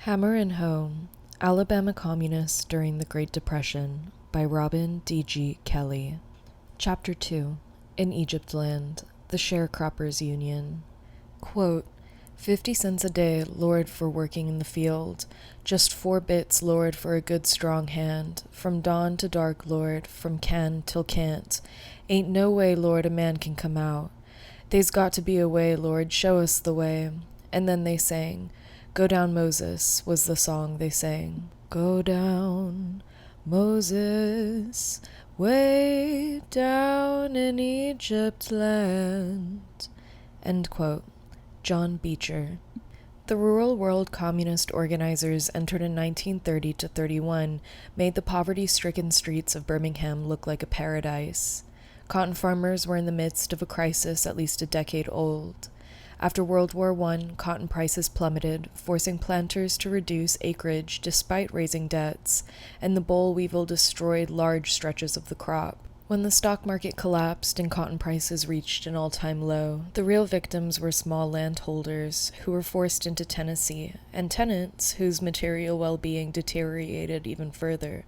Hammer and Hoe, Alabama Communists During the Great Depression by Robin D.G. Kelley. Chapter 2, In Egypt Land, the Sharecroppers' Union. Quote, 50 cents a day, Lord, for working in the field. Just 4 bits, Lord, for a good strong hand. From dawn to dark, Lord, from can till can't. Ain't no way, Lord, a man can come out. They's got to be a way, Lord, show us the way. And then they sang, Go down, Moses, was the song they sang. Go down, Moses, way down in Egypt land. End quote. John Beecher. The Rural World Communist organizers entered in 1930 to 31 made the poverty-stricken streets of Birmingham look like a paradise. Cotton farmers were in the midst of a crisis at least a decade old. After World War I, cotton prices plummeted, forcing planters to reduce acreage despite raising debts, and the boll weevil destroyed large stretches of the crop. When the stock market collapsed and cotton prices reached an all-time low, the real victims were small landholders who were forced into tenancy, and tenants whose material well-being deteriorated even further.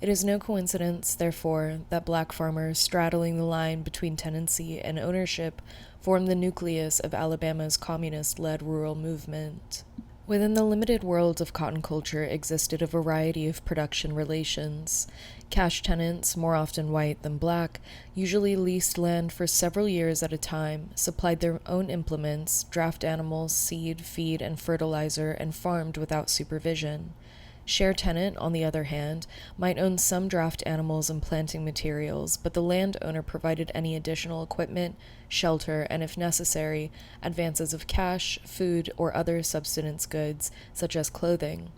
It is no coincidence, therefore, that black farmers straddling the line between tenancy and ownership formed the nucleus of Alabama's communist-led rural movement. Within the limited world of cotton culture existed a variety of production relations. Cash tenants, more often white than black, usually leased land for several years at a time, supplied their own implements, draft animals, seed, feed, and fertilizer, and farmed without supervision. Share tenant, on the other hand, might own some draft animals and planting materials, but the landowner provided any additional equipment, shelter, and, if necessary, advances of cash, food, or other subsistence goods, such as clothing.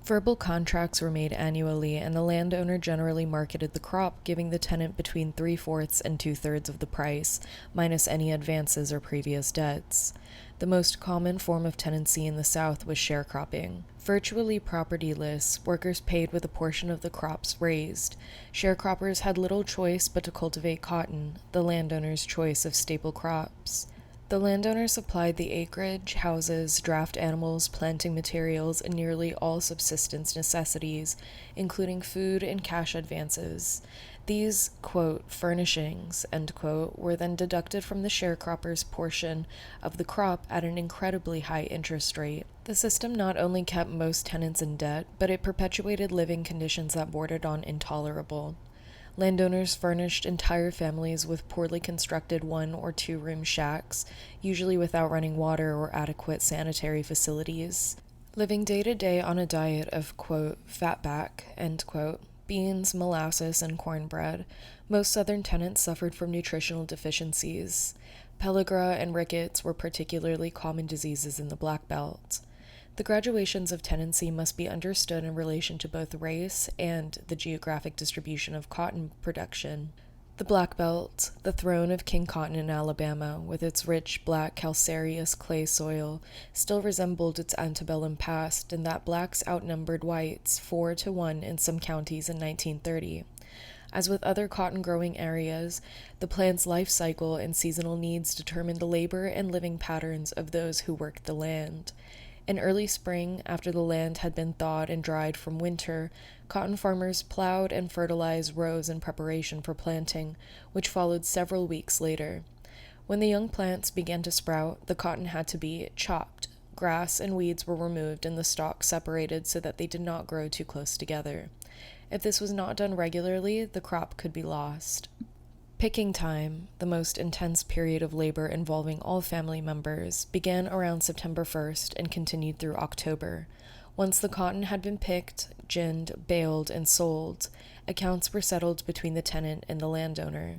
Verbal contracts were made annually, and the landowner generally marketed the crop, giving the tenant between 3/4 and 2/3 of the price, minus any advances or previous debts. The most common form of tenancy in the South was sharecropping. Virtually propertyless, workers paid with a portion of the crops raised. Sharecroppers had little choice but to cultivate cotton, the landowner's choice of staple crops. The landowner supplied the acreage, houses, draft animals, planting materials, and nearly all subsistence necessities, including food and cash advances. These, quote, furnishings, end quote, were then deducted from the sharecropper's portion of the crop at an incredibly high interest rate. The system not only kept most tenants in debt, but it perpetuated living conditions that bordered on intolerable. Landowners furnished entire families with poorly constructed 1- or 2-room shacks, usually without running water or adequate sanitary facilities. Living day to day on a diet of, quote, fatback, end quote, beans, molasses, and cornbread, most Southern tenants suffered from nutritional deficiencies. Pellagra and rickets were particularly common diseases in the Black Belt. The graduations of tenancy must be understood in relation to both race and the geographic distribution of cotton production. The Black Belt, the throne of King Cotton in Alabama, with its rich, black, calcareous clay soil, still resembled its antebellum past in that blacks outnumbered whites 4-1 in some counties in 1930. As with other cotton-growing areas, the plant's life cycle and seasonal needs determined the labor and living patterns of those who worked the land. In early spring, after the land had been thawed and dried from winter, cotton farmers plowed and fertilized rows in preparation for planting, which followed several weeks later. When the young plants began to sprout, the cotton had to be chopped. Grass and weeds were removed and the stalks separated so that they did not grow too close together. If this was not done regularly, the crop could be lost. Picking time, the most intense period of labor involving all family members, began around September 1st and continued through October. Once the cotton had been picked, ginned, baled, and sold, accounts were settled between the tenant and the landowner.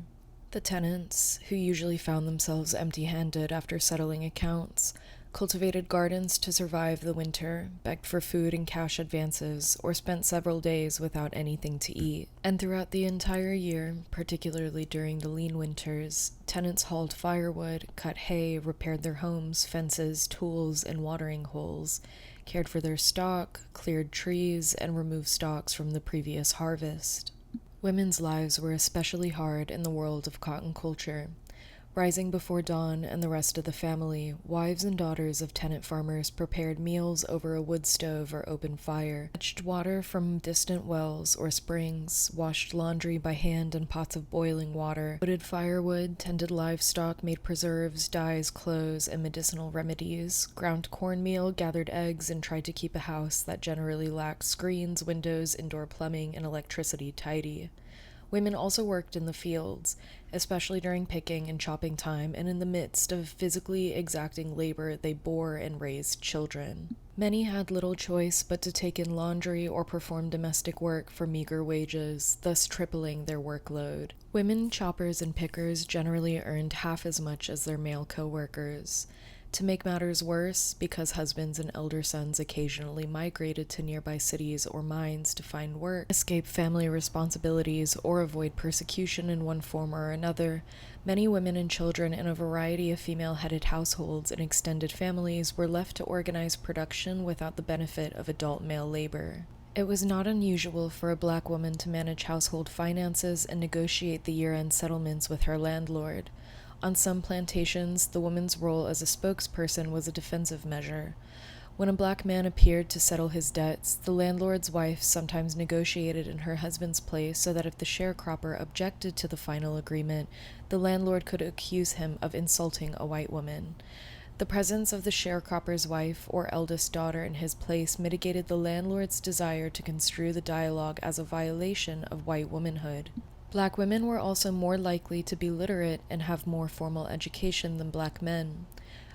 The tenants, who usually found themselves empty-handed after settling accounts, cultivated gardens to survive the winter, begged for food and cash advances, or spent several days without anything to eat. And throughout the entire year, particularly during the lean winters, tenants hauled firewood, cut hay, repaired their homes, fences, tools, and watering holes, cared for their stock, cleared trees, and removed stalks from the previous harvest. Women's lives were especially hard in the world of cotton culture. Rising before dawn and the rest of the family, wives and daughters of tenant farmers prepared meals over a wood stove or open fire, fetched water from distant wells or springs, washed laundry by hand in pots of boiling water, wooded firewood, tended livestock, made preserves, dyes, clothes, and medicinal remedies, ground cornmeal, gathered eggs, and tried to keep a house that generally lacked screens, windows, indoor plumbing, and electricity tidy. Women also worked in the fields, especially during picking and chopping time, and in the midst of physically exacting labor, they bore and raised children. Many had little choice but to take in laundry or perform domestic work for meager wages, thus tripling their workload. Women choppers and pickers generally earned half as much as their male co-workers. To make matters worse, because husbands and elder sons occasionally migrated to nearby cities or mines to find work, escape family responsibilities, or avoid persecution in one form or another, many women and children in a variety of female-headed households and extended families were left to organize production without the benefit of adult male labor. It was not unusual for a black woman to manage household finances and negotiate the year-end settlements with her landlord. On some plantations, the woman's role as a spokesperson was a defensive measure. When a black man appeared to settle his debts, the landlord's wife sometimes negotiated in her husband's place so that if the sharecropper objected to the final agreement, the landlord could accuse him of insulting a white woman. The presence of the sharecropper's wife or eldest daughter in his place mitigated the landlord's desire to construe the dialogue as a violation of white womanhood. Black women were also more likely to be literate and have more formal education than black men.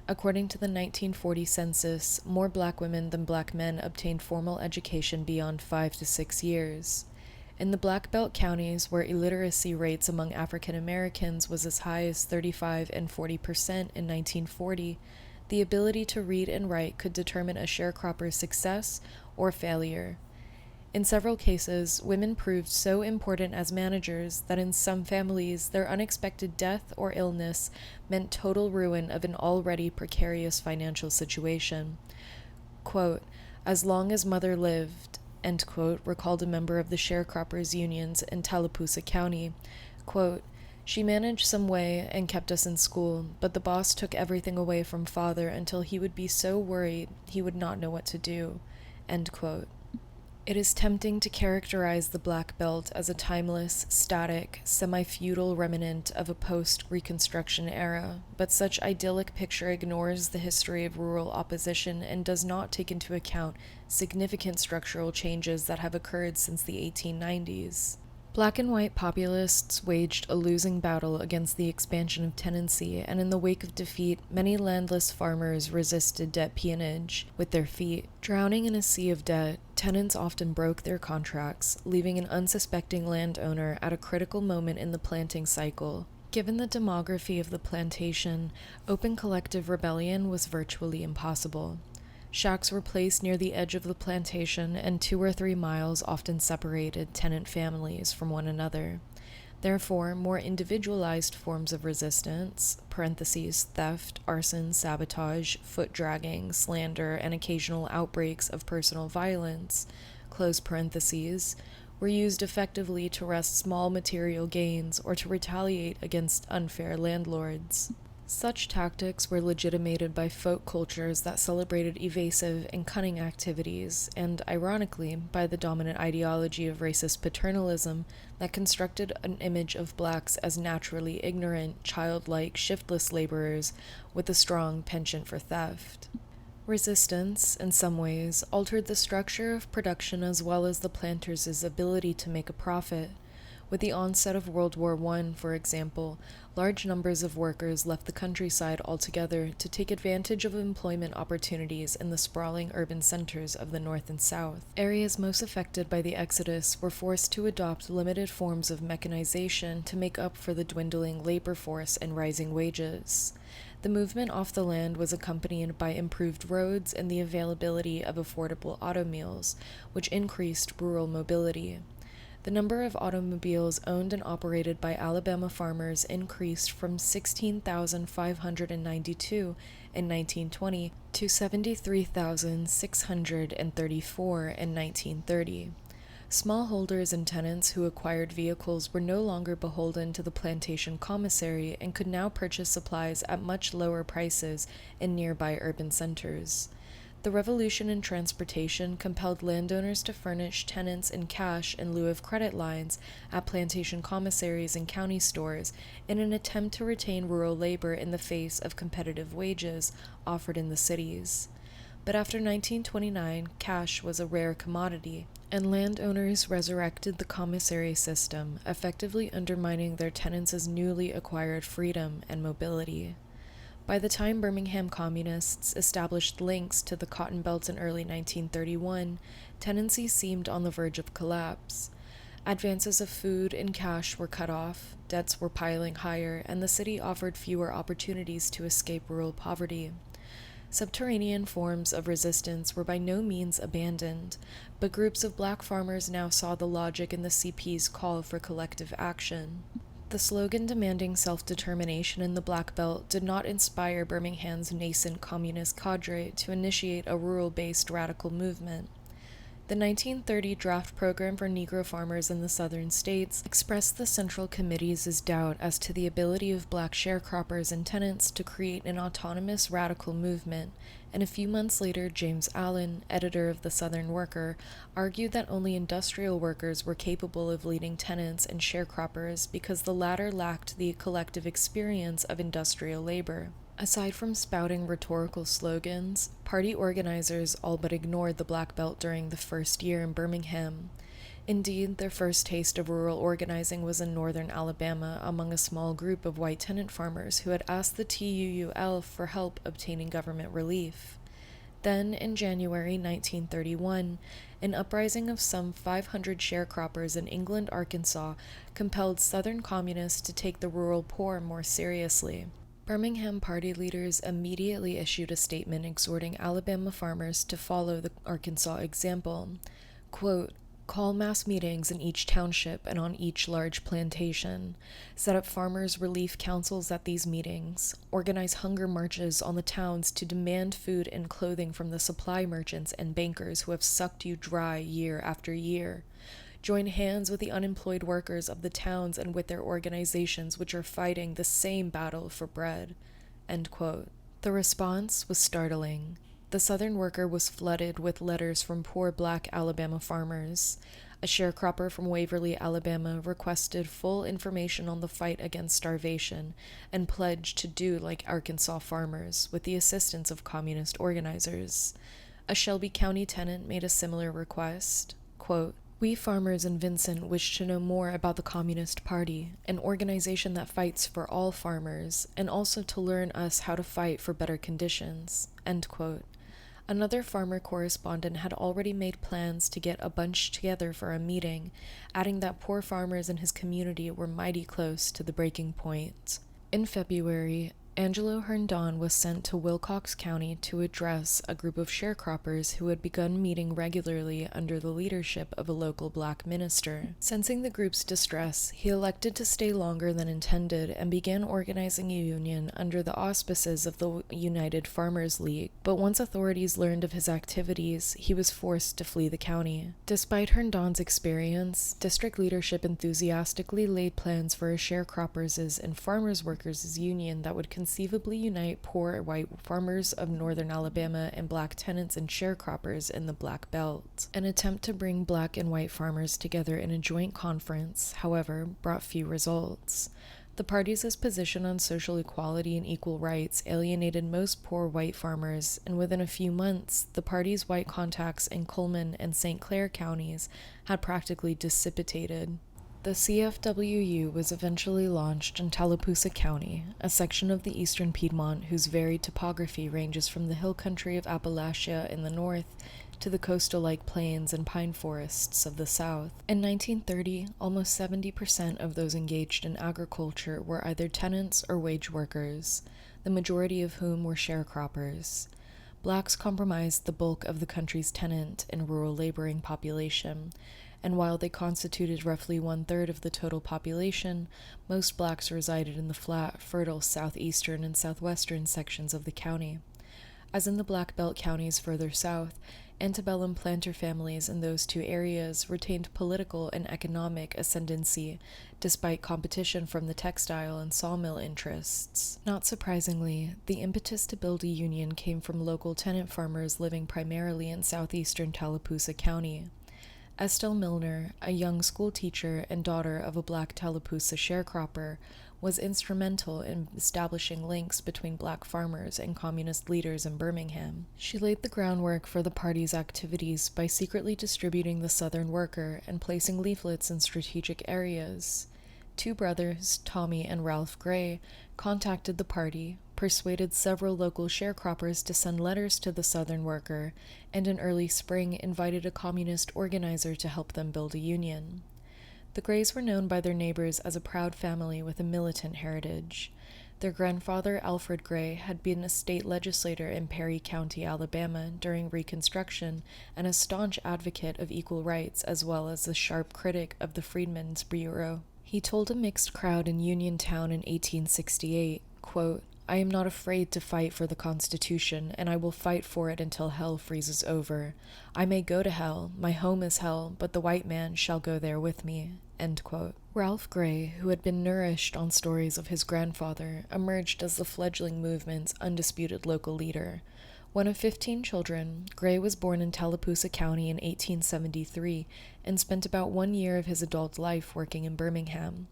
According to the 1940 census, more black women than black men obtained formal education beyond 5 to 6 years. In the Black Belt counties, where illiteracy rates among African Americans was as high as 35 and 40% in 1940, the ability to read and write could determine a sharecropper's success or failure. In several cases, women proved so important as managers that in some families, their unexpected death or illness meant total ruin of an already precarious financial situation. Quote, "As long as mother lived," end quote, recalled a member of the sharecroppers' unions in Tallapoosa County. Quote, "She managed some way and kept us in school, but the boss took everything away from father until he would be so worried he would not know what to do." End quote. It is tempting to characterize the Black Belt as a timeless, static, semi-feudal remnant of a post-Reconstruction era, but such idyllic picture ignores the history of rural opposition and does not take into account significant structural changes that have occurred since the 1890s. Black and white populists waged a losing battle against the expansion of tenancy, and in the wake of defeat, many landless farmers resisted debt peonage with their feet. Drowning in a sea of debt, tenants often broke their contracts, leaving an unsuspecting landowner at a critical moment in the planting cycle. Given the demography of the plantation, open collective rebellion was virtually impossible. Shacks were placed near the edge of the plantation, and 2 or 3 miles often separated tenant families from one another. Therefore, more individualized forms of resistance, parentheses, theft, arson, sabotage, foot dragging, slander, and occasional outbreaks of personal violence, close parentheses, were used effectively to wrest small material gains or to retaliate against unfair landlords. Such tactics were legitimated by folk cultures that celebrated evasive and cunning activities, and, ironically, by the dominant ideology of racist paternalism that constructed an image of blacks as naturally ignorant, childlike, shiftless laborers with a strong penchant for theft. Resistance, in some ways, altered the structure of production as well as the planters' ability to make a profit. With the onset of World War I, for example, large numbers of workers left the countryside altogether to take advantage of employment opportunities in the sprawling urban centers of the North and South. Areas most affected by the exodus were forced to adopt limited forms of mechanization to make up for the dwindling labor force and rising wages. The movement off the land was accompanied by improved roads and the availability of affordable automobiles, which increased rural mobility. The number of automobiles owned and operated by Alabama farmers increased from 16,592 in 1920 to 73,634 in 1930. Smallholders and tenants who acquired vehicles were no longer beholden to the plantation commissary and could now purchase supplies at much lower prices in nearby urban centers. The revolution in transportation compelled landowners to furnish tenants in cash in lieu of credit lines at plantation commissaries and county stores in an attempt to retain rural labor in the face of competitive wages offered in the cities. But after 1929, cash was a rare commodity, and landowners resurrected the commissary system, effectively undermining their tenants' newly acquired freedom and mobility. By the time Birmingham communists established links to the Cotton Belt in early 1931, tenancy seemed on the verge of collapse. Advances of food and cash were cut off, debts were piling higher, and the city offered fewer opportunities to escape rural poverty. Subterranean forms of resistance were by no means abandoned, but groups of black farmers now saw the logic in the CP's call for collective action. The slogan demanding self-determination in the Black Belt did not inspire Birmingham's nascent communist cadre to initiate a rural-based radical movement. The 1930 draft program for Negro farmers in the southern states expressed the Central Committee's doubt as to the ability of black sharecroppers and tenants to create an autonomous radical movement, and a few months later James Allen, editor of the Southern Worker, argued that only industrial workers were capable of leading tenants and sharecroppers because the latter lacked the collective experience of industrial labor. Aside from spouting rhetorical slogans, party organizers all but ignored the Black Belt during the first year in Birmingham. Indeed, their first taste of rural organizing was in northern Alabama among a small group of white tenant farmers who had asked the TUUL for help obtaining government relief. Then, in January 1931, an uprising of some 500 sharecroppers in England, Arkansas, compelled Southern communists to take the rural poor more seriously. Birmingham party leaders immediately issued a statement exhorting Alabama farmers to follow the Arkansas example. Quote, "Call mass meetings in each township and on each large plantation. Set up farmers' relief councils at these meetings. Organize hunger marches on the towns to demand food and clothing from the supply merchants and bankers who have sucked you dry year after year. Join hands with the unemployed workers of the towns and with their organizations which are fighting the same battle for bread." End quote. The response was startling. The Southern Worker was flooded with letters from poor black Alabama farmers. A sharecropper from Waverly, Alabama, requested full information on the fight against starvation and pledged to do like Arkansas farmers with the assistance of communist organizers. A Shelby County tenant made a similar request. Quote, "We farmers in Vincent wish to know more about the Communist Party, an organization that fights for all farmers, and also to learn us how to fight for better conditions." End quote. Another farmer correspondent had already made plans to get a bunch together for a meeting, adding that poor farmers in his community were mighty close to the breaking point. In February, Angelo Herndon was sent to Wilcox County to address a group of sharecroppers who had begun meeting regularly under the leadership of a local black minister. Sensing the group's distress, he elected to stay longer than intended and began organizing a union under the auspices of the United Farmers League. But once authorities learned of his activities, he was forced to flee the county. Despite Herndon's experience, district leadership enthusiastically laid plans for a sharecroppers' and farmers' workers' union that would conceivably unite poor white farmers of northern Alabama and black tenants and sharecroppers in the Black Belt. An attempt to bring black and white farmers together in a joint conference, however, brought few results. The parties' position on social equality and equal rights alienated most poor white farmers, and within a few months, the party's white contacts in Cullman and St. Clair counties had practically dissipated. The CFWU was eventually launched in Tallapoosa County, a section of the eastern Piedmont whose varied topography ranges from the hill country of Appalachia in the north to the coastal-like plains and pine forests of the south. In 1930, almost 70% of those engaged in agriculture were either tenants or wage workers, the majority of whom were sharecroppers. Blacks comprised the bulk of the country's tenant and rural laboring population, and while they constituted roughly 1/3 of the total population, most blacks resided in the flat, fertile southeastern and southwestern sections of the county. As in the Black Belt counties further south, Antebellum planter families in those two areas retained political and economic ascendancy despite competition from the textile and sawmill interests. Not surprisingly, the impetus to build a union came from local tenant farmers living primarily in southeastern Tallapoosa County. Estelle Milner, a young school teacher and daughter of a black Tallapoosa sharecropper, was instrumental in establishing links between black farmers and communist leaders in Birmingham. She laid the groundwork for the party's activities by secretly distributing the Southern Worker and placing leaflets in strategic areas. Two brothers, Tommy and Ralph Gray, contacted the party, persuaded several local sharecroppers to send letters to the Southern Worker, and in early spring invited a communist organizer to help them build a union. The Grays were known by their neighbors as a proud family with a militant heritage. Their grandfather, Alfred Gray, had been a state legislator in Perry County, Alabama, during Reconstruction and a staunch advocate of equal rights as well as a sharp critic of the Freedmen's Bureau. He told a mixed crowd in Uniontown in 1868, quote, "I am not afraid to fight for the Constitution, and I will fight for it until hell freezes over. I may go to hell, my home is hell, but the white man shall go there with me." End quote. Ralph Gray, who had been nourished on stories of his grandfather, emerged as the fledgling movement's undisputed local leader. One of 15 children, Gray was born in Tallapoosa County in 1873 and spent about 1 year of his adult life working in Birmingham.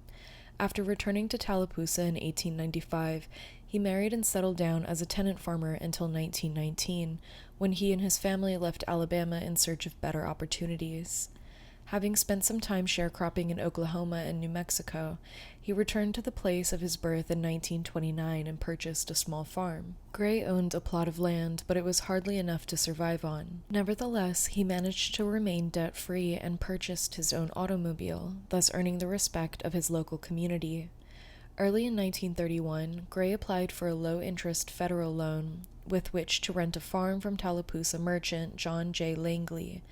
After returning to Tallapoosa in 1895, he married and settled down as a tenant farmer until 1919, when he and his family left Alabama in search of better opportunities. Having spent some time sharecropping in Oklahoma and New Mexico, he returned to the place of his birth in 1929 and purchased a small farm. Gray owned a plot of land, but it was hardly enough to survive on. Nevertheless, he managed to remain debt-free and purchased his own automobile, thus earning the respect of his local community. Early in 1931, Gray applied for a low-interest federal loan with which to rent a farm from Tallapoosa merchant John J. Langley.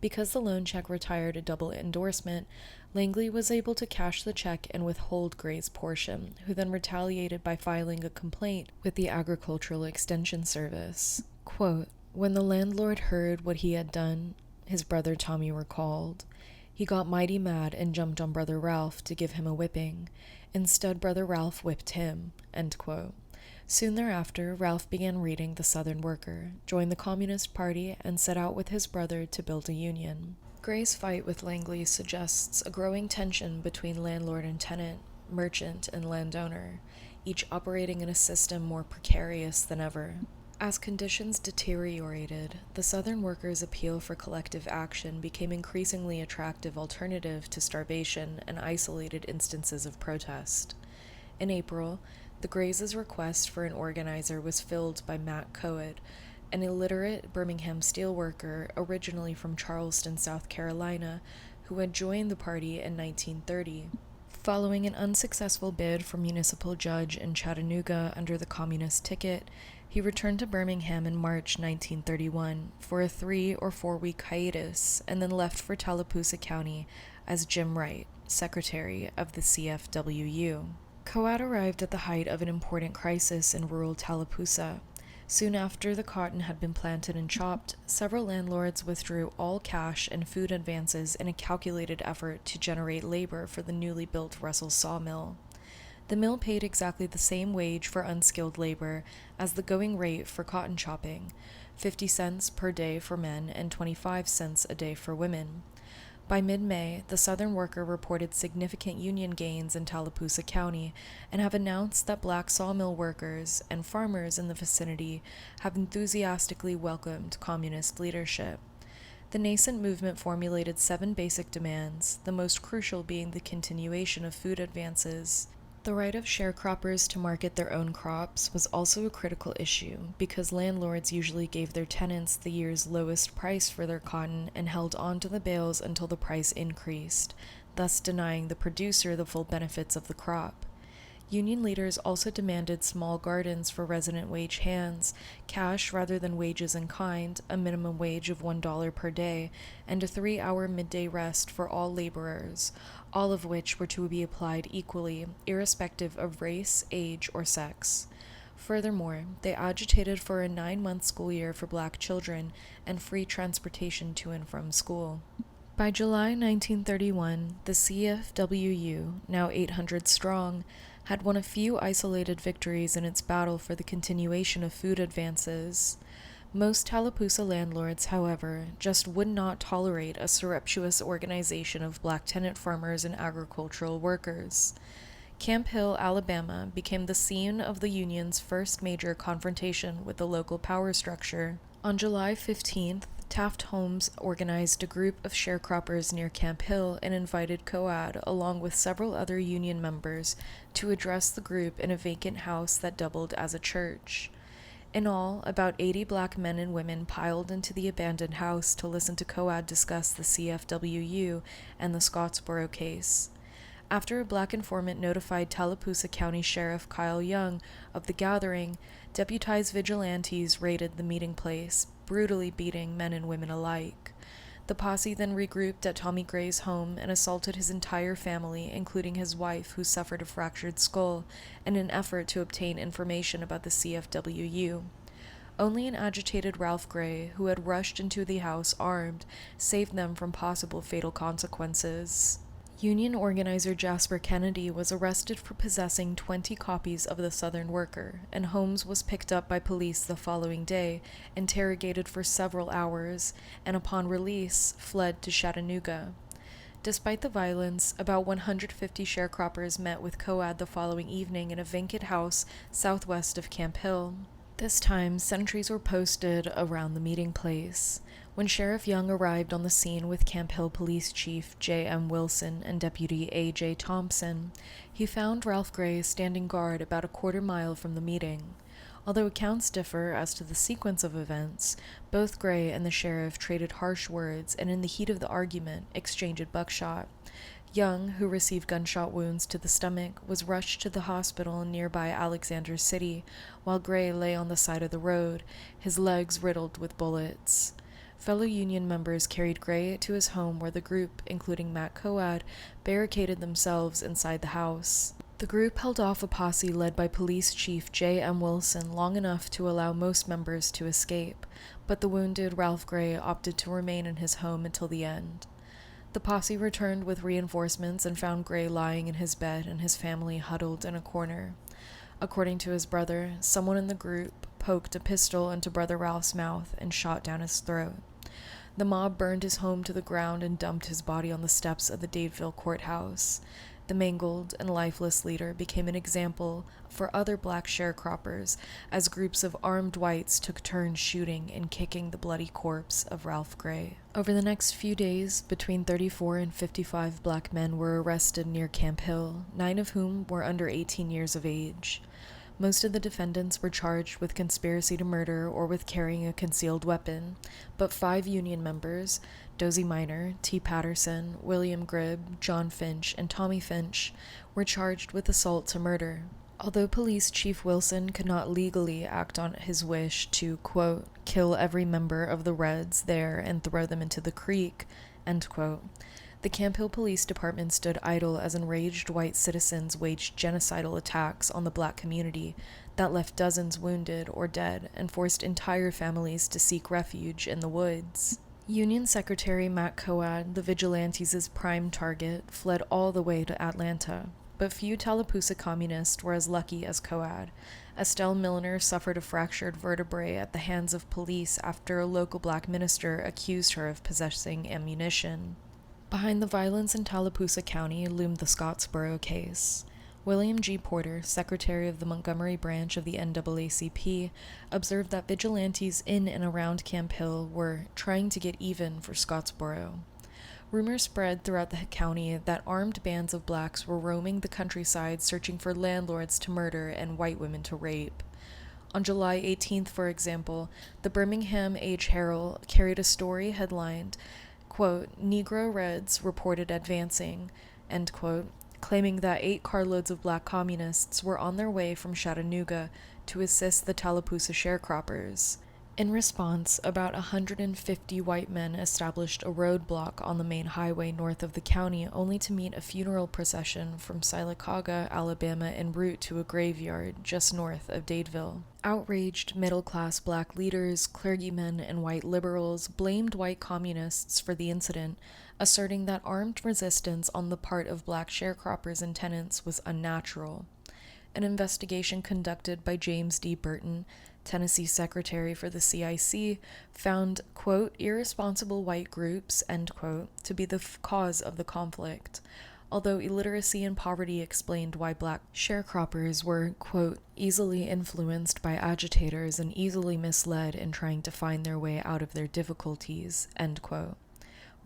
Because the loan check retired a double endorsement, Langley was able to cash the check and withhold Gray's portion, who then retaliated by filing a complaint with the Agricultural Extension Service. Quote, "When the landlord heard what he had done," his brother Tommy recalled, "he got mighty mad and jumped on brother Ralph to give him a whipping. Instead, brother Ralph whipped him." End quote. Soon thereafter, Ralph began reading The Southern Worker, joined the Communist Party, and set out with his brother to build a union. Gray's fight with Langley suggests a growing tension between landlord and tenant, merchant and landowner, each operating in a system more precarious than ever. As conditions deteriorated, the Southern Workers' appeal for collective action became an increasingly attractive alternative to starvation and isolated instances of protest. In April, the Grays' request for an organizer was filled by Matt Coed, an illiterate Birmingham steelworker originally from Charleston, South Carolina, who had joined the party in 1930. Following an unsuccessful bid for municipal judge in Chattanooga under the communist ticket, he returned to Birmingham in March 1931 for a 3 or 4 week hiatus and then left for Tallapoosa County as Jim Wright, secretary of the CFWU. Coed arrived at the height of an important crisis in rural Tallapoosa. Soon after the cotton had been planted and chopped, several landlords withdrew all cash and food advances in a calculated effort to generate labor for the newly built Russell sawmill. The mill paid exactly the same wage for unskilled labor as the going rate for cotton chopping, 50 cents per day for men and 25 cents a day for women. By mid-May, the Southern Worker reported significant union gains in Tallapoosa County and have announced that black sawmill workers and farmers in the vicinity have enthusiastically welcomed communist leadership. The nascent movement formulated 7 basic demands, the most crucial being the continuation of food advances. The right of sharecroppers to market their own crops was also a critical issue because landlords usually gave their tenants the year's lowest price for their cotton and held on to the bales until the price increased, thus denying the producer the full benefits of the crop. Union leaders also demanded small gardens for resident wage hands, cash rather than wages in kind, a minimum wage of $1 per day, and a 3-hour midday rest for all laborers, all of which were to be applied equally, irrespective of race, age, or sex. Furthermore, they agitated for a 9-month school year for black children and free transportation to and from school. By July 1931, the CFWU, now 800 strong, had won a few isolated victories in its battle for the continuation of food advances. Most Tallapoosa landlords, however, just would not tolerate a surreptitious organization of black tenant farmers and agricultural workers. Camp Hill, Alabama, became the scene of the Union's first major confrontation with the local power structure. On July 15th, Taft Holmes organized a group of sharecroppers near Camp Hill and invited Coad, along with several other Union members, to address the group in a vacant house that doubled as a church. In all, about 80 black men and women piled into the abandoned house to listen to Coad discuss the CFWU and the Scottsboro case. After a black informant notified Tallapoosa County Sheriff Kyle Young of the gathering, deputized vigilantes raided the meeting place, brutally beating men and women alike. The posse then regrouped at Tommy Gray's home and assaulted his entire family, including his wife, who suffered a fractured skull, in an effort to obtain information about the CFWU. Only an agitated Ralph Gray, who had rushed into the house armed, saved them from possible fatal consequences. Union organizer Jasper Kennedy was arrested for possessing 20 copies of the Southern Worker, and Holmes was picked up by police the following day, interrogated for several hours, and upon release, fled to Chattanooga. Despite the violence, about 150 sharecroppers met with Coad the following evening in a vacant house southwest of Camp Hill. This time, sentries were posted around the meeting place. When Sheriff Young arrived on the scene with Camp Hill Police Chief J.M. Wilson and Deputy A.J. Thompson, he found Ralph Gray standing guard about a quarter mile from the meeting. Although accounts differ as to the sequence of events, both Gray and the sheriff traded harsh words and in the heat of the argument exchanged buckshot. Young, who received gunshot wounds to the stomach, was rushed to the hospital in nearby Alexander City, while Gray lay on the side of the road, his legs riddled with bullets. Fellow Union members carried Gray to his home where the group, including Matt Coad, barricaded themselves inside the house. The group held off a posse led by Police Chief J.M. Wilson long enough to allow most members to escape, but the wounded Ralph Gray opted to remain in his home until the end. The posse returned with reinforcements and found Gray lying in his bed and his family huddled in a corner. According to his brother, someone in the group poked a pistol into Brother Ralph's mouth and shot down his throat. The mob burned his home to the ground and dumped his body on the steps of the Dadeville courthouse. The mangled and lifeless leader became an example for other black sharecroppers as groups of armed whites took turns shooting and kicking the bloody corpse of Ralph Gray. Over the next few days, between 34 and 55 black men were arrested near Camp Hill, 9 of whom were under 18 years of age. Most of the defendants were charged with conspiracy to murder or with carrying a concealed weapon, but 5 Union members, Dozie Minor, T. Patterson, William Gribb, John Finch, and Tommy Finch, were charged with assault to murder. Although Police Chief Wilson could not legally act on his wish to, quote, kill every member of the Reds there and throw them into the creek, end quote, the Camp Hill Police Department stood idle as enraged white citizens waged genocidal attacks on the black community that left dozens wounded or dead and forced entire families to seek refuge in the woods. Union Secretary Matt Coad, the vigilantes' prime target, fled all the way to Atlanta, but few Tallapoosa communists were as lucky as Coad. Estelle Milner suffered a fractured vertebrae at the hands of police after a local black minister accused her of possessing ammunition. Behind the violence in Tallapoosa County loomed the Scottsboro case. William G. Porter, secretary of the Montgomery branch of the NAACP, observed that vigilantes in and around Camp Hill were trying to get even for Scottsboro. Rumors spread throughout the county that armed bands of blacks were roaming the countryside searching for landlords to murder and white women to rape. On July 18th, for example, the Birmingham Age-Herald carried a story headlined, quote, Negro Reds reported advancing, end quote, claiming that 8 carloads of black communists were on their way from Chattanooga to assist the Tallapoosa sharecroppers. In response, about 150 white men established a roadblock on the main highway north of the county, only to meet a funeral procession from Sylacauga, Alabama, en route to a graveyard just north of Dadeville. Outraged middle-class black leaders, clergymen, and white liberals blamed white communists for the incident, asserting that armed resistance on the part of black sharecroppers and tenants was unnatural. An investigation conducted by James D. Burton, Tennessee Secretary for the CIC, found, quote, irresponsible white groups, end quote, to be the cause of the conflict, although illiteracy and poverty explained why black sharecroppers were, quote, easily influenced by agitators and easily misled in trying to find their way out of their difficulties, end quote.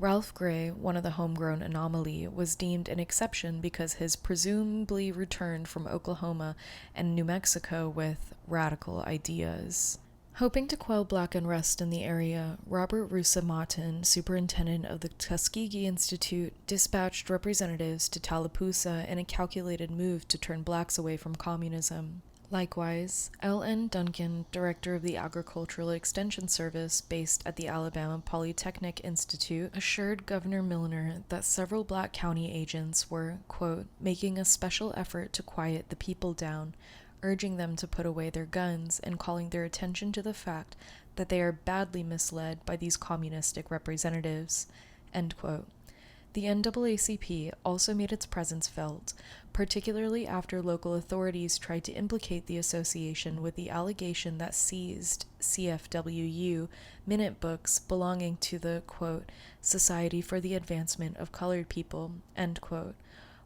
Ralph Gray, one of the homegrown anomaly, was deemed an exception because his presumably returned from Oklahoma and New Mexico with radical ideas. Hoping to quell black unrest in the area, Robert Russa Martin, superintendent of the Tuskegee Institute, dispatched representatives to Tallapoosa in a calculated move to turn blacks away from communism. Likewise, L.N. Duncan, director of the Agricultural Extension Service based at the Alabama Polytechnic Institute, assured Governor Milner that several black county agents were, quote, making a special effort to quiet the people down, urging them to put away their guns and calling their attention to the fact that they are badly misled by these communistic representatives, end quote. The NAACP also made its presence felt, particularly after local authorities tried to implicate the association with the allegation that seized CFWU minute books belonging to the, quote, Society for the Advancement of Colored People, end quote.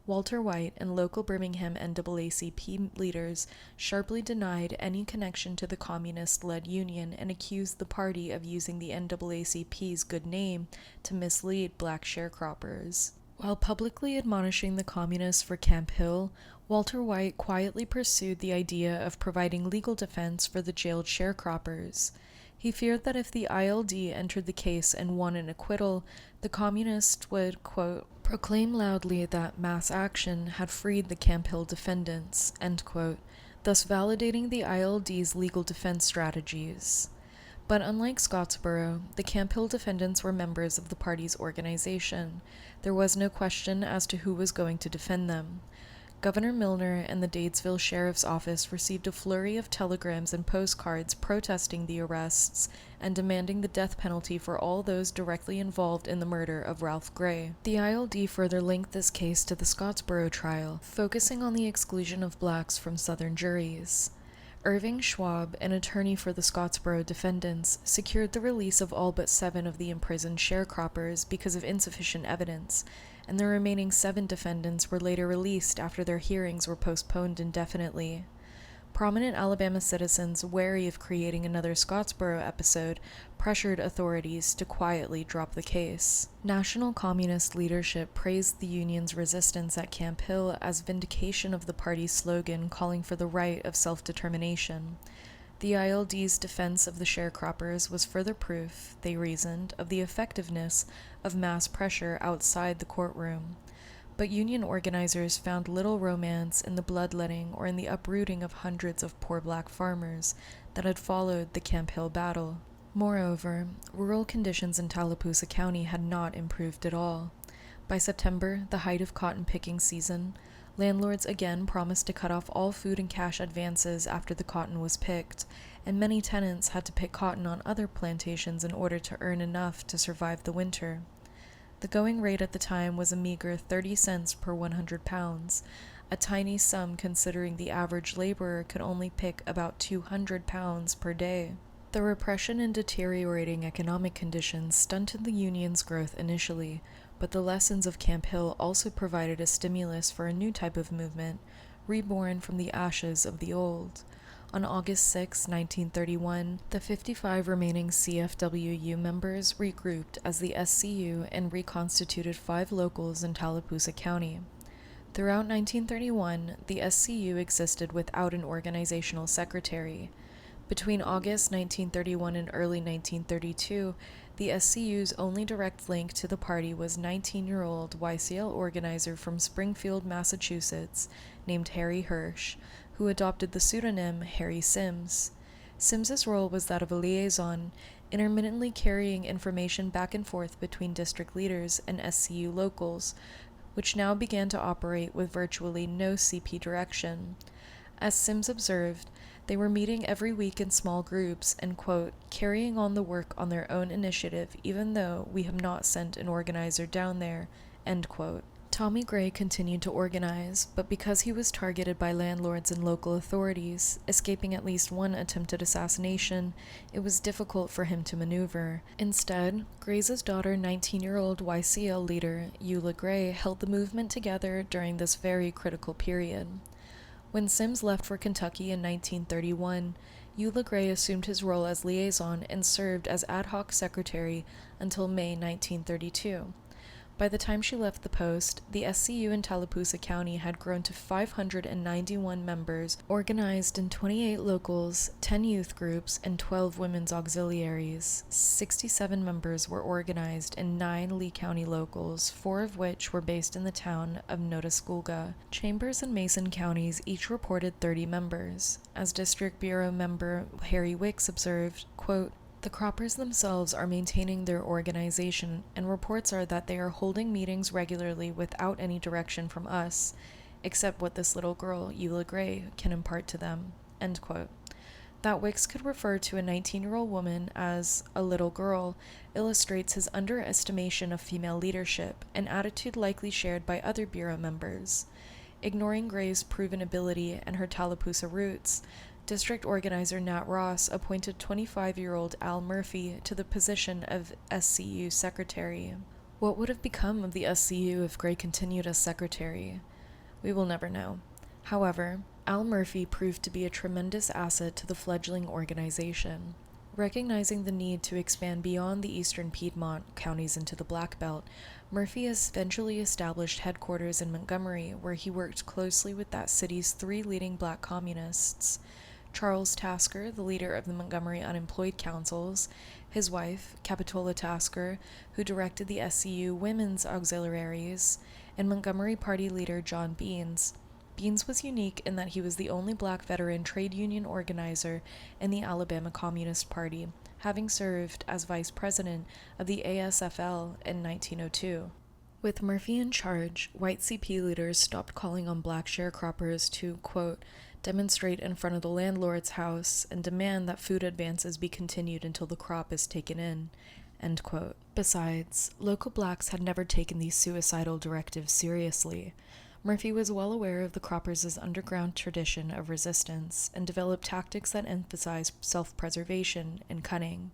Walter White and local Birmingham NAACP leaders sharply denied any connection to the communist-led union and accused the party of using the NAACP's good name to mislead black sharecroppers. While publicly admonishing the communists for Camp Hill, Walter White quietly pursued the idea of providing legal defense for the jailed sharecroppers. He feared that if the ILD entered the case and won an acquittal, the communists would, quote, proclaim loudly that mass action had freed the Camp Hill defendants, end quote, thus validating the ILD's legal defense strategies. But unlike Scottsboro, the Camp Hill defendants were members of the party's organization. There was no question as to who was going to defend them. Governor Milner and the Dadesville Sheriff's Office received a flurry of telegrams and postcards protesting the arrests and demanding the death penalty for all those directly involved in the murder of Ralph Gray. The ILD further linked this case to the Scottsboro trial, focusing on the exclusion of blacks from Southern juries. Irving Schwab, an attorney for the Scottsboro defendants, secured the release of all but 7 of the imprisoned sharecroppers because of insufficient evidence, and the remaining 7 defendants were later released after their hearings were postponed indefinitely. Prominent Alabama citizens, wary of creating another Scottsboro episode, pressured authorities to quietly drop the case. National Communist leadership praised the Union's resistance at Camp Hill as vindication of the party's slogan calling for the right of self-determination. The ILD's defense of the sharecroppers was further proof, they reasoned, of the effectiveness of mass pressure outside the courtroom. But Union organizers found little romance in the bloodletting or in the uprooting of hundreds of poor black farmers that had followed the Camp Hill battle. Moreover, rural conditions in Tallapoosa County had not improved at all. By September, the height of cotton picking season, landlords again promised to cut off all food and cash advances after the cotton was picked, and many tenants had to pick cotton on other plantations in order to earn enough to survive the winter. The going rate at the time was a meager 30 cents per 100 pounds, a tiny sum considering the average laborer could only pick about 200 pounds per day. The repression and deteriorating economic conditions stunted the Union's growth initially, but the lessons of Camp Hill also provided a stimulus for a new type of movement, reborn from the ashes of the old. On August 6, 1931, the 55 remaining CFWU members regrouped as the SCU and reconstituted 5 locals in Tallapoosa County. Throughout 1931, the SCU existed without an organizational secretary. Between August 1931 and early 1932, the SCU's only direct link to the party was 19-year-old YCL organizer from Springfield, Massachusetts, named Harry Hirsch, who adopted the pseudonym Harry Sims. Sims's role was that of a liaison, intermittently carrying information back and forth between district leaders and SCU locals, which now began to operate with virtually no CP direction. As Sims observed, they were meeting every week in small groups and, quote, carrying on the work on their own initiative even though we have not sent an organizer down there, end quote. Tommy Gray continued to organize, but because he was targeted by landlords and local authorities, escaping at least one attempted assassination, it was difficult for him to maneuver. Instead, Gray's daughter, 19-year-old YCL leader Eula Gray, held the movement together during this very critical period. When Sims left for Kentucky in 1931, Eula Gray assumed his role as liaison and served as ad hoc secretary until May 1932. By the time she left the post, the SCU in Tallapoosa County had grown to 591 members, organized in 28 locals, 10 youth groups, and 12 women's auxiliaries. 67 members were organized in 9 Lee County locals, 4 of which were based in the town of Notasulga. Chambers and Mason counties each reported 30 members. As District Bureau member Harry Wicks observed, quote, "The croppers themselves are maintaining their organization, and reports are that they are holding meetings regularly without any direction from us, except what this little girl, Eula Gray, can impart to them." End quote. That Wicks could refer to a 19-year-old woman as a little girl illustrates his underestimation of female leadership, an attitude likely shared by other Bureau members. Ignoring Gray's proven ability and her Tallapoosa roots, District Organizer Nat Ross appointed 25-year-old Al Murphy to the position of SCU Secretary. What would have become of the SCU if Gray continued as Secretary? We will never know. However, Al Murphy proved to be a tremendous asset to the fledgling organization. Recognizing the need to expand beyond the eastern Piedmont counties into the Black Belt, Murphy eventually established headquarters in Montgomery, where he worked closely with that city's 3 leading black communists: Charles Tasker, the leader of the Montgomery Unemployed Councils, his wife, Capitola Tasker, who directed the SCU Women's Auxiliaries, and Montgomery Party leader John Beans. Beans was unique in that he was the only black veteran trade union organizer in the Alabama Communist Party, having served as vice president of the ASFL in 1902. With Murphy in charge, white CP leaders stopped calling on black sharecroppers to, quote, demonstrate in front of the landlord's house and demand that food advances be continued until the crop is taken in, end quote. Besides, local blacks had never taken these suicidal directives seriously. Murphy was well aware of the croppers' underground tradition of resistance and developed tactics that emphasized self-preservation and cunning.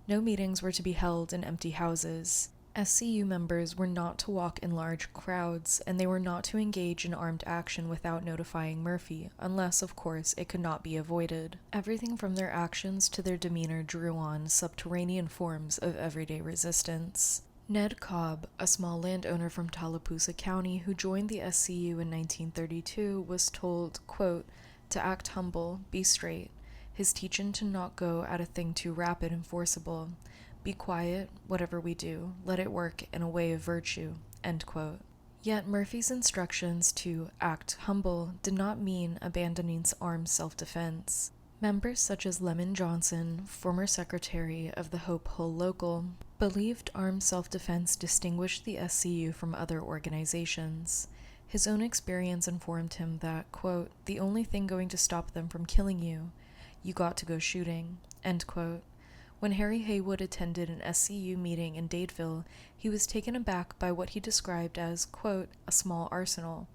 No meetings were to be held in empty houses. SCU members were not to walk in large crowds, and they were not to engage in armed action without notifying Murphy, unless, of course, it could not be avoided. Everything from their actions to their demeanor drew on subterranean forms of everyday resistance. Ned Cobb, a small landowner from Tallapoosa County who joined the SCU in 1932, was told, quote, to act humble, be straight, his teaching to not go at a thing too rapid and forcible, be quiet, whatever we do, let it work in a way of virtue, end quote. Yet Murphy's instructions to act humble did not mean abandoning armed self-defense. Members such as Lemon Johnson, former secretary of the Hope Hull Local, believed armed self-defense distinguished the SCU from other organizations. His own experience informed him that, quote, the only thing going to stop them from killing you got to go shooting, end quote. When Harry Haywood attended an SCU meeting in Dadeville, he was taken aback by what he described as, quote, a small arsenal.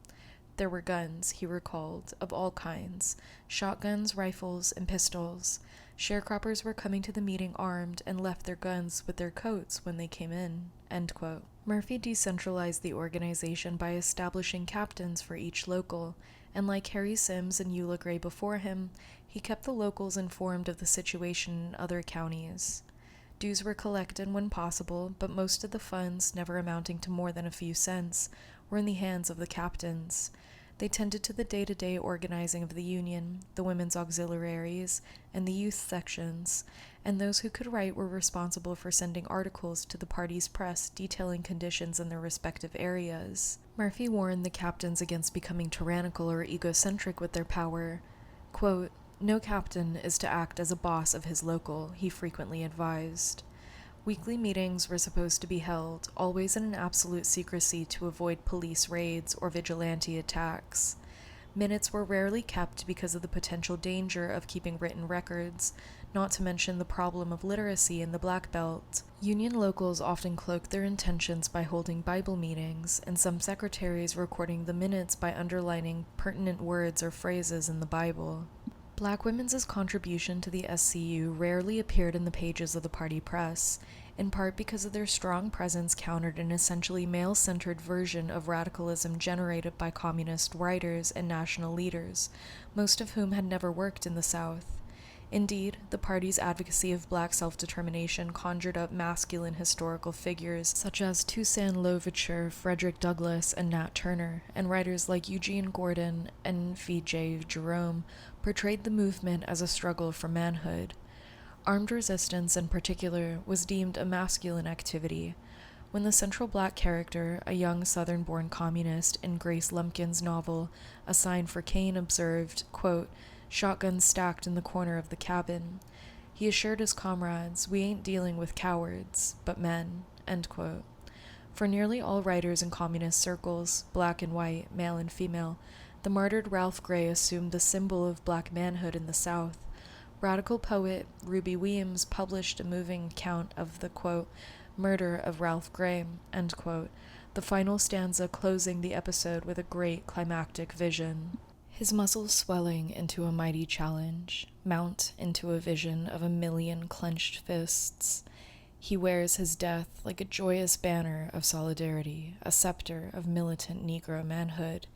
There were guns, he recalled, of all kinds, shotguns, rifles, and pistols. Sharecroppers were coming to the meeting armed and left their guns with their coats when they came in, end quote. Murphy decentralized the organization by establishing captains for each local, and like Harry Sims and Eula Gray before him, he kept the locals informed of the situation in other counties. Dues were collected when possible, but most of the funds, never amounting to more than a few cents, were in the hands of the captains. They tended to the day-to-day organizing of the union, the women's auxiliaries, and the youth sections, and those who could write were responsible for sending articles to the party's press detailing conditions in their respective areas. Murphy warned the captains against becoming tyrannical or egocentric with their power. Quote, No captain is to act as a boss of his local, he frequently advised. Weekly meetings were supposed to be held, always in an absolute secrecy to avoid police raids or vigilante attacks. Minutes were rarely kept because of the potential danger of keeping written records, not to mention the problem of literacy in the Black Belt. Union locals often cloaked their intentions by holding Bible meetings, and some secretaries recording the minutes by underlining pertinent words or phrases in the Bible. Black women's contribution to the SCU rarely appeared in the pages of the party press, in part because of their strong presence countered an essentially male-centered version of radicalism generated by communist writers and national leaders, most of whom had never worked in the South. Indeed, the party's advocacy of black self-determination conjured up masculine historical figures such as Toussaint Louverture, Frederick Douglass, and Nat Turner, and writers like Eugene Gordon and V.J. Jerome portrayed the movement as a struggle for manhood. Armed resistance, in particular, was deemed a masculine activity. When the central black character, a young Southern-born communist in Grace Lumpkin's novel A Sign for Cain, observed, quote, "Shotguns stacked in the corner of the cabin," he assured his comrades, "We ain't dealing with cowards, but men," end quote. For nearly all writers in communist circles, black and white, male and female, the martyred Ralph Gray assumed the symbol of black manhood in the South. Radical poet Ruby Weems published a moving account of the, quote, "murder of Ralph Gray," end quote, the final stanza closing the episode with a great climactic vision. His muscles swelling into a mighty challenge, mount into a vision of 1,000,000 clenched fists. He wears his death like a joyous banner of solidarity, a scepter of militant Negro manhood.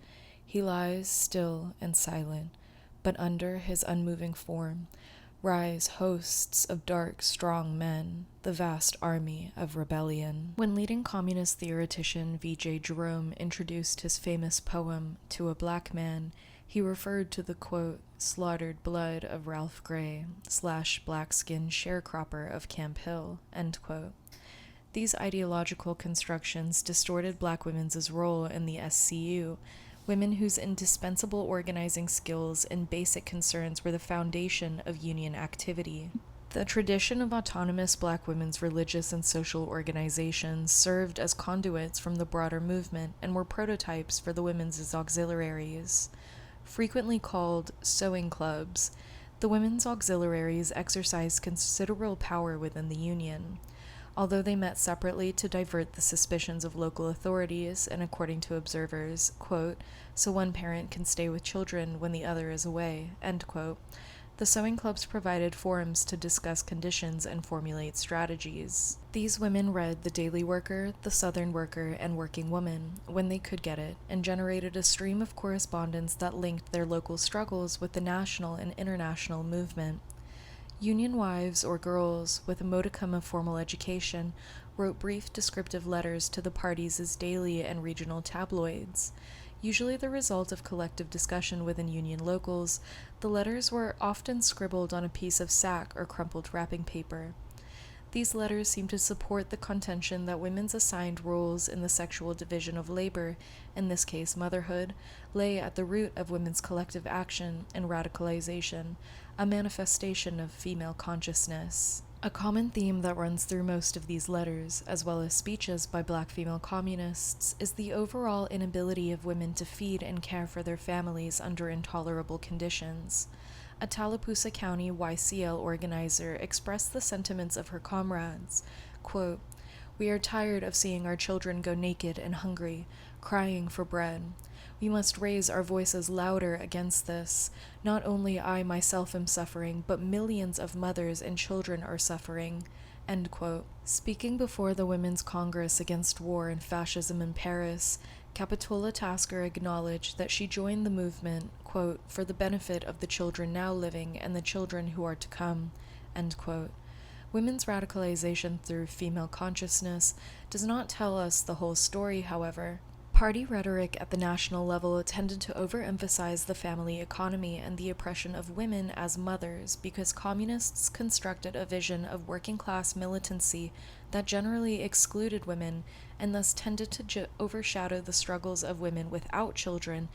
He lies still and silent, but under his unmoving form rise hosts of dark, strong men, the vast army of rebellion. When leading communist theoretician V.J. Jerome introduced his famous poem To a Black Man, he referred to the, quote, "slaughtered blood of Ralph Gray / black-skinned sharecropper of Camp Hill," end quote. These ideological constructions distorted black women's role in the SCU, women whose indispensable organizing skills and basic concerns were the foundation of union activity. The tradition of autonomous black women's religious and social organizations served as conduits from the broader movement and were prototypes for the women's auxiliaries. Frequently called sewing clubs, the women's auxiliaries exercised considerable power within the Union. Although they met separately to divert the suspicions of local authorities, and according to observers, quote, "so one parent can stay with children when the other is away," end quote, the sewing clubs provided forums to discuss conditions and formulate strategies. These women read The Daily Worker, The Southern Worker, and Working Woman, when they could get it, and generated a stream of correspondence that linked their local struggles with the national and international movement. Union wives or girls with a modicum of formal education wrote brief descriptive letters to the parties' daily and regional tabloids. Usually the result of collective discussion within Union locals, the letters were often scribbled on a piece of sack or crumpled wrapping paper. These letters seem to support the contention that women's assigned roles in the sexual division of labor, in this case motherhood, lay at the root of women's collective action and radicalization, a manifestation of female consciousness. A common theme that runs through most of these letters, as well as speeches by black female communists, is the overall inability of women to feed and care for their families under intolerable conditions. A Tallapoosa County YCL organizer expressed the sentiments of her comrades, quote, "We are tired of seeing our children go naked and hungry, crying for bread. We must raise our voices louder against this. Not only I myself am suffering, but millions of mothers and children are suffering," end quote. Speaking before the Women's Congress Against War and Fascism in Paris, Capitola Tasker acknowledged that she joined the movement, quote, "for the benefit of the children now living and the children who are to come," end quote. Women's radicalization through female consciousness does not tell us the whole story, however. Party rhetoric at the national level tended to overemphasize the family economy and the oppression of women as mothers because communists constructed a vision of working-class militancy that generally excluded women and thus tended to overshadow the struggles of women without children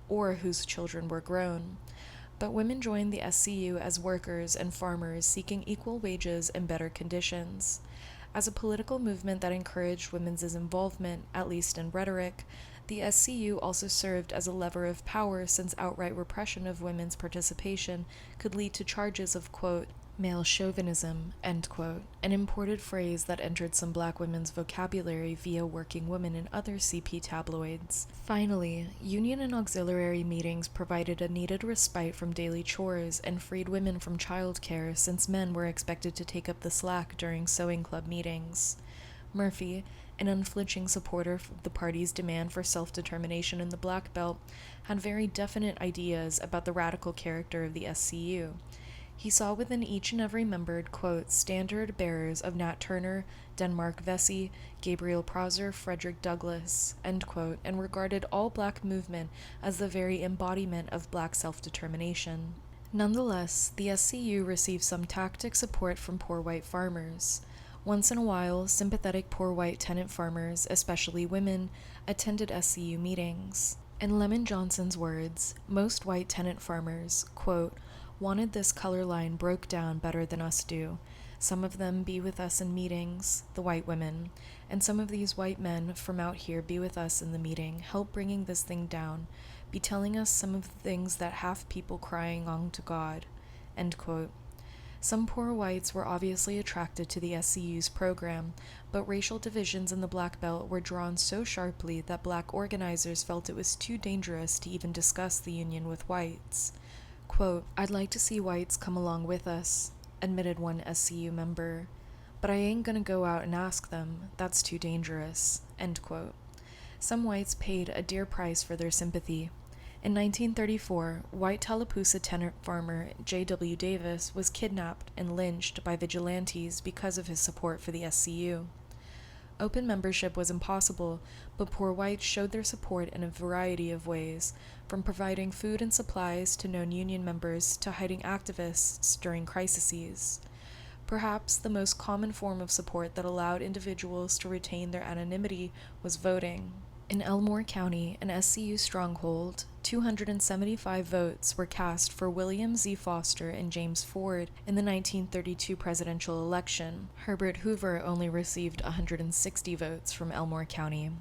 or whose children were grown. But women joined the SCU as workers and farmers seeking equal wages and better conditions. As a political movement that encouraged women's involvement, at least in rhetoric, the SCU also served as a lever of power since outright repression of women's participation could lead to charges of, quote, male chauvinism, end quote, an imported phrase that entered some black women's vocabulary via Working Women and other CP tabloids. Finally, union and auxiliary meetings provided a needed respite from daily chores and freed women from childcare since men were expected to take up the slack during sewing club meetings. Murphy, an unflinching supporter of the party's demand for self-determination in the Black Belt, had very definite ideas about the radical character of the SCU. He saw within each and every member, quote, standard bearers of Nat Turner, Denmark Vesey, Gabriel Prosser, Frederick Douglass, end quote, and regarded all black movement as the very embodiment of black self-determination. Nonetheless, the SCU received some tacit support from poor white farmers. Once in a while, sympathetic poor white tenant farmers, especially women, attended SCU meetings. In Lemon Johnson's words, most white tenant farmers, quote, wanted this color line broke down better than us do. Some of them be with us in meetings, the white women, and some of these white men from out here be with us in the meeting, help bringing this thing down, be telling us some of the things that have people crying on to God, end quote. Some poor whites were obviously attracted to the SCU's program, but racial divisions in the Black Belt were drawn so sharply that black organizers felt it was too dangerous to even discuss the union with whites. Quote, I'd like to see whites come along with us, admitted one SCU member, but I ain't gonna go out and ask them. That's too dangerous, end quote. Some whites paid a dear price for their sympathy. In 1934, white Tallapoosa tenant farmer J.W. Davis was kidnapped and lynched by vigilantes because of his support for the SCU. Open membership was impossible, but poor whites showed their support in a variety of ways, from providing food and supplies to known union members to hiding activists during crises. Perhaps the most common form of support that allowed individuals to retain their anonymity was voting. In Elmore County, an SCU stronghold, 275 votes were cast for William Z. Foster and James Ford in the 1932 presidential election. Herbert Hoover only received 160 votes from Elmore County.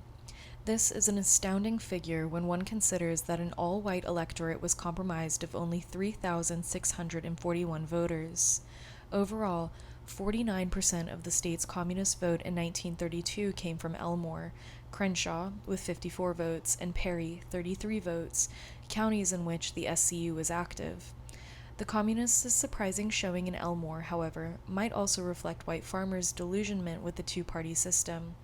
This is an astounding figure when one considers that an all-white electorate was comprised of only 3,641 voters. Overall, 49% of the state's communist vote in 1932 came from Elmore, Crenshaw, with 54 votes, and Perry, 33 votes, counties in which the SCU was active. The communists' surprising showing in Elmore, however, might also reflect white farmers' delusionment with the two-party system.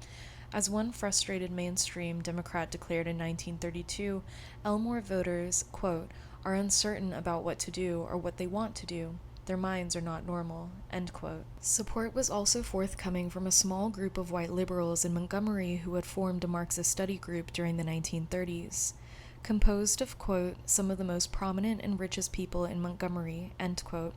As one frustrated mainstream Democrat declared in 1932, Elmore voters, quote, are uncertain about what to do or what they want to do. Their minds are not normal, end quote. Support was also forthcoming from a small group of white liberals in Montgomery who had formed a Marxist study group during the 1930s. Composed of, quote, some of the most prominent and richest people in Montgomery, end quote,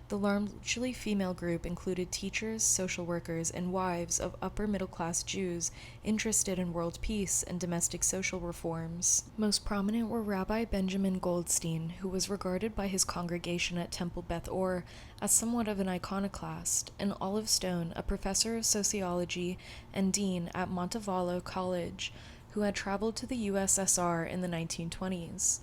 the largely female group included teachers, social workers, and wives of upper-middle-class Jews interested in world peace and domestic social reforms. Most prominent were Rabbi Benjamin Goldstein, who was regarded by his congregation at Temple Beth Or as somewhat of an iconoclast, and Olive Stone, a professor of sociology and dean at Montevallo College, who had traveled to the USSR in the 1920s.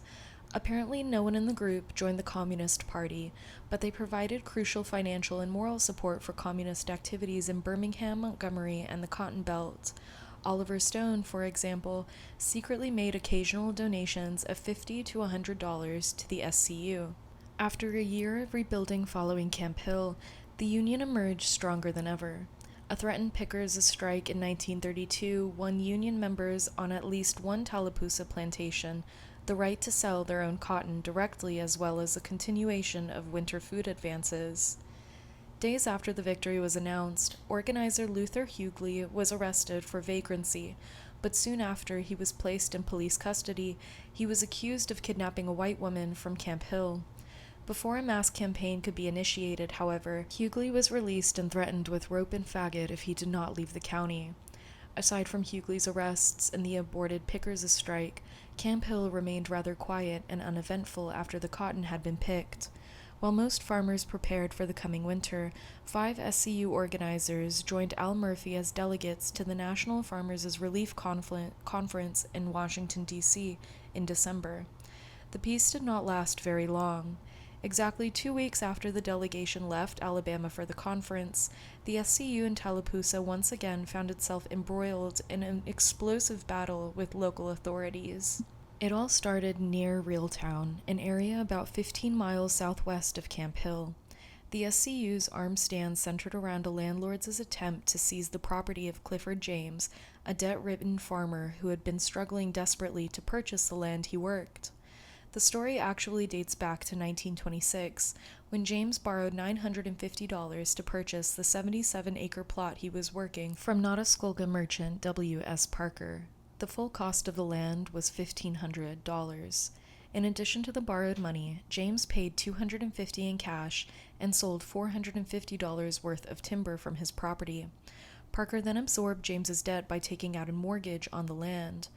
Apparently no one in the group joined the Communist Party, but they provided crucial financial and moral support for communist activities in Birmingham, Montgomery, and the Cotton Belt. Oliver Stone, for example, secretly made occasional donations of $50 to $100 to the SCU. After a year of rebuilding following Camp Hill, the Union emerged stronger than ever. A threatened pickers' strike in 1932 won Union members on at least one Tallapoosa plantation the right to sell their own cotton directly, as well as a continuation of winter food advances. Days after the victory was announced, organizer Luther Hughley was arrested for vagrancy, but soon after he was placed in police custody, he was accused of kidnapping a white woman from Camp Hill. Before a mass campaign could be initiated, however, Hughley was released and threatened with rope and faggot if he did not leave the county. Aside from Hughley's arrests and the aborted Pickers' strike, Camp Hill remained rather quiet and uneventful after the cotton had been picked. While most farmers prepared for the coming winter, 5 SCU organizers joined Al Murphy as delegates to the National Farmers' Relief Conference in Washington, D.C. in December. The peace did not last very long. Exactly 2 weeks after the delegation left Alabama for the conference, the SCU in Tallapoosa once again found itself embroiled in an explosive battle with local authorities. It all started near Reeltown, an area about 15 miles southwest of Camp Hill. The SCU's armed stand centered around a landlord's attempt to seize the property of Clifford James, a debt-ridden farmer who had been struggling desperately to purchase the land he worked. The story actually dates back to 1926, when James borrowed $950 to purchase the 77-acre plot he was working from Notasulga merchant W.S. Parker. The full cost of the land was $1,500. In addition to the borrowed money, James paid $250 in cash and sold $450 worth of timber from his property. Parker then absorbed James's debt by taking out a mortgage on the land.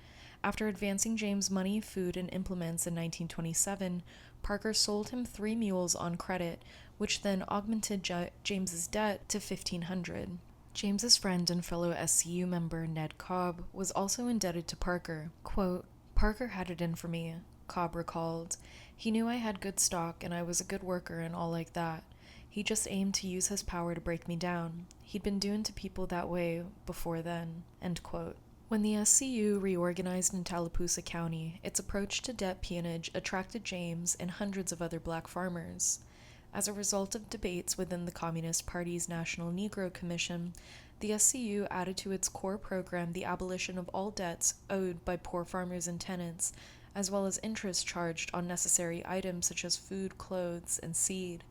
After advancing James money, food, and implements in 1927, Parker sold him 3 mules on credit, which then augmented James's debt to $1,500. James's friend and fellow SCU member Ned Cobb was also indebted to Parker. Quote, "Parker had it in for me," Cobb recalled. "He knew I had good stock and I was a good worker and all like that. He just aimed to use his power to break me down. He'd been doing to people that way before then." End quote. When the SCU reorganized in Tallapoosa County, its approach to debt peonage attracted James and hundreds of other black farmers. As a result of debates within the Communist Party's National Negro Commission, the SCU added to its core program the abolition of all debts owed by poor farmers and tenants, as well as interest charged on necessary items such as food, clothes, and seed.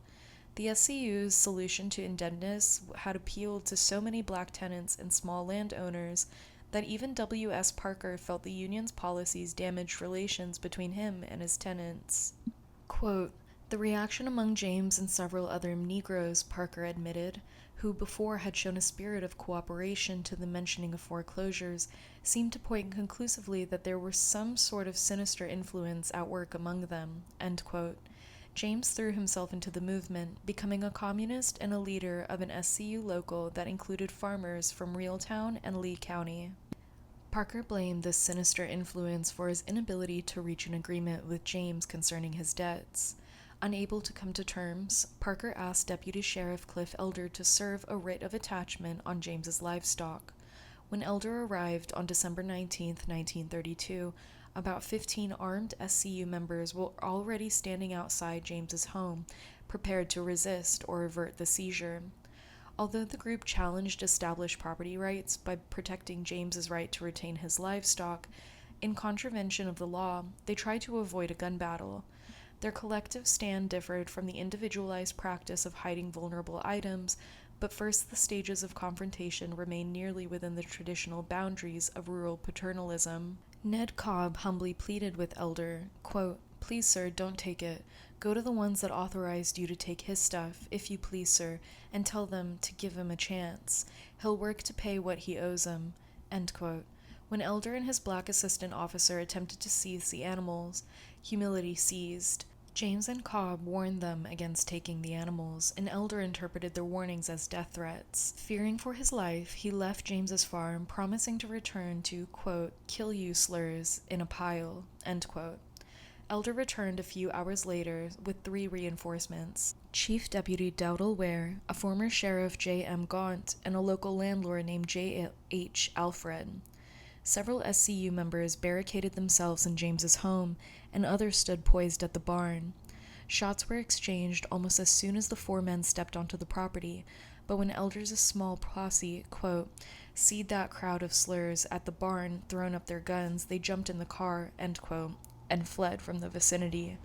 The SCU's solution to indebtedness had appealed to so many black tenants and small landowners that even W.S. Parker felt the union's policies damaged relations between him and his tenants. Quote, "The reaction among James and several other Negroes," Parker admitted, who before had shown a spirit of cooperation to the mentioning of foreclosures, seemed to point conclusively that there was some sort of sinister influence at work among them. End quote. James threw himself into the movement, becoming a communist and a leader of an SCU local that included farmers from Reeltown and Lee County. Parker blamed this sinister influence for his inability to reach an agreement with James concerning his debts. Unable to come to terms, Parker asked Deputy Sheriff Cliff Elder to serve a writ of attachment on James's livestock. When Elder arrived on December 19, 1932, about 15 armed SCU members were already standing outside James's home, prepared to resist or avert the seizure. Although the group challenged established property rights by protecting James's right to retain his livestock, in contravention of the law, they tried to avoid a gun battle. Their collective stand differed from the individualized practice of hiding vulnerable items, but first the stages of confrontation remained nearly within the traditional boundaries of rural paternalism. Ned Cobb humbly pleaded with Elder, quote, "Please, sir, don't take it. Go to the ones that authorized you to take his stuff, if you please, sir, and tell them to give him a chance. He'll work to pay what he owes 'em." End quote. When Elder and his black assistant officer attempted to seize the animals, humility seized. James and Cobb warned them against taking the animals, and Elder interpreted their warnings as death threats. Fearing for his life, he left James's farm, promising to return to, quote, "kill you slurs in a pile," end quote. Elder returned a few hours later with 3 reinforcements: Chief Deputy Dowdell Ware, a former Sheriff J.M. Gaunt, and a local landlord named J.H. Alfred. Several SCU members barricaded themselves in James's home, and others stood poised at the barn. Shots were exchanged almost as soon as the 4 men stepped onto the property, but when Elder's small posse, quote, "seed that crowd of slurs at the barn, thrown up their guns, they jumped in the car," end quote, and fled from the vicinity.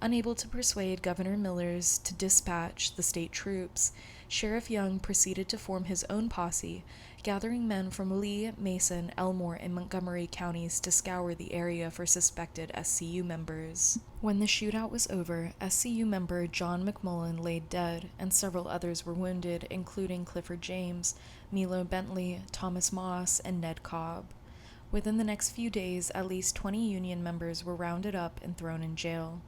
Unable to persuade Governor Millers to dispatch the state troops, Sheriff Young proceeded to form his own posse, gathering men from Lee, Mason, Elmore, and Montgomery counties to scour the area for suspected SCU members. When the shootout was over, SCU member John McMullen lay dead, and several others were wounded, including Clifford James, Milo Bentley, Thomas Moss, and Ned Cobb. Within the next few days, at least 20 Union members were rounded up and thrown in jail.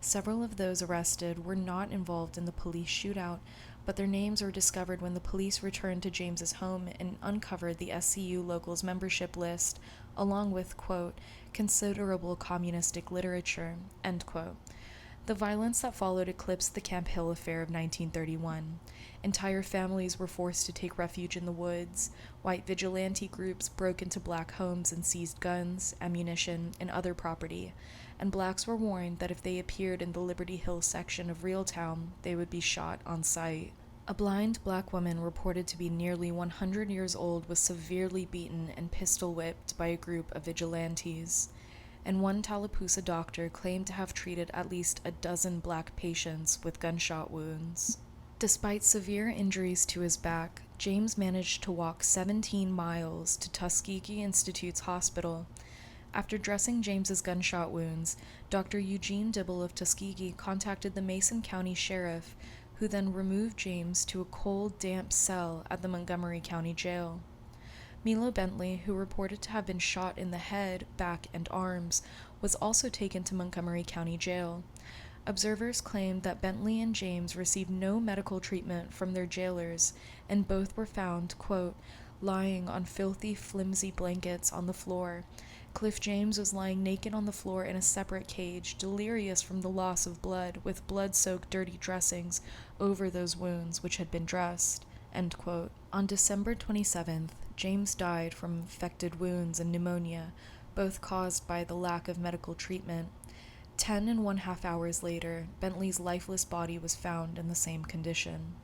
Several of those arrested were not involved in the police shootout, but their names were discovered when the police returned to James's home and uncovered the SCU locals membership list, along with, quote, considerable communistic literature, end quote. The violence that followed eclipsed the Camp Hill affair of 1931. Entire families were forced to take refuge in the woods. White vigilante groups broke into black homes and seized guns, ammunition, and other property, and blacks were warned that if they appeared in the Liberty Hill section of Reeltown, they would be shot on sight. A blind black woman reported to be nearly 100 years old was severely beaten and pistol-whipped by a group of vigilantes, and one Tallapoosa doctor claimed to have treated at least a dozen black patients with gunshot wounds. Despite severe injuries to his back, James managed to walk 17 miles to Tuskegee Institute's hospital. After dressing James's gunshot wounds, Dr. Eugene Dibble of Tuskegee contacted the Mason County Sheriff, who then removed James to a cold, damp cell at the Montgomery County Jail. Milo Bentley, who reported to have been shot in the head, back, and arms, was also taken to Montgomery County Jail. Observers claimed that Bentley and James received no medical treatment from their jailers, and both were found, quote, lying on filthy, flimsy blankets on the floor. Cliff James was lying naked on the floor in a separate cage, delirious from the loss of blood, with blood-soaked dirty dressings over those wounds which had been dressed, end quote. On December 27th, James died from infected wounds and pneumonia, both caused by the lack of medical treatment. 10.5 hours later, Bentley's lifeless body was found in the same condition.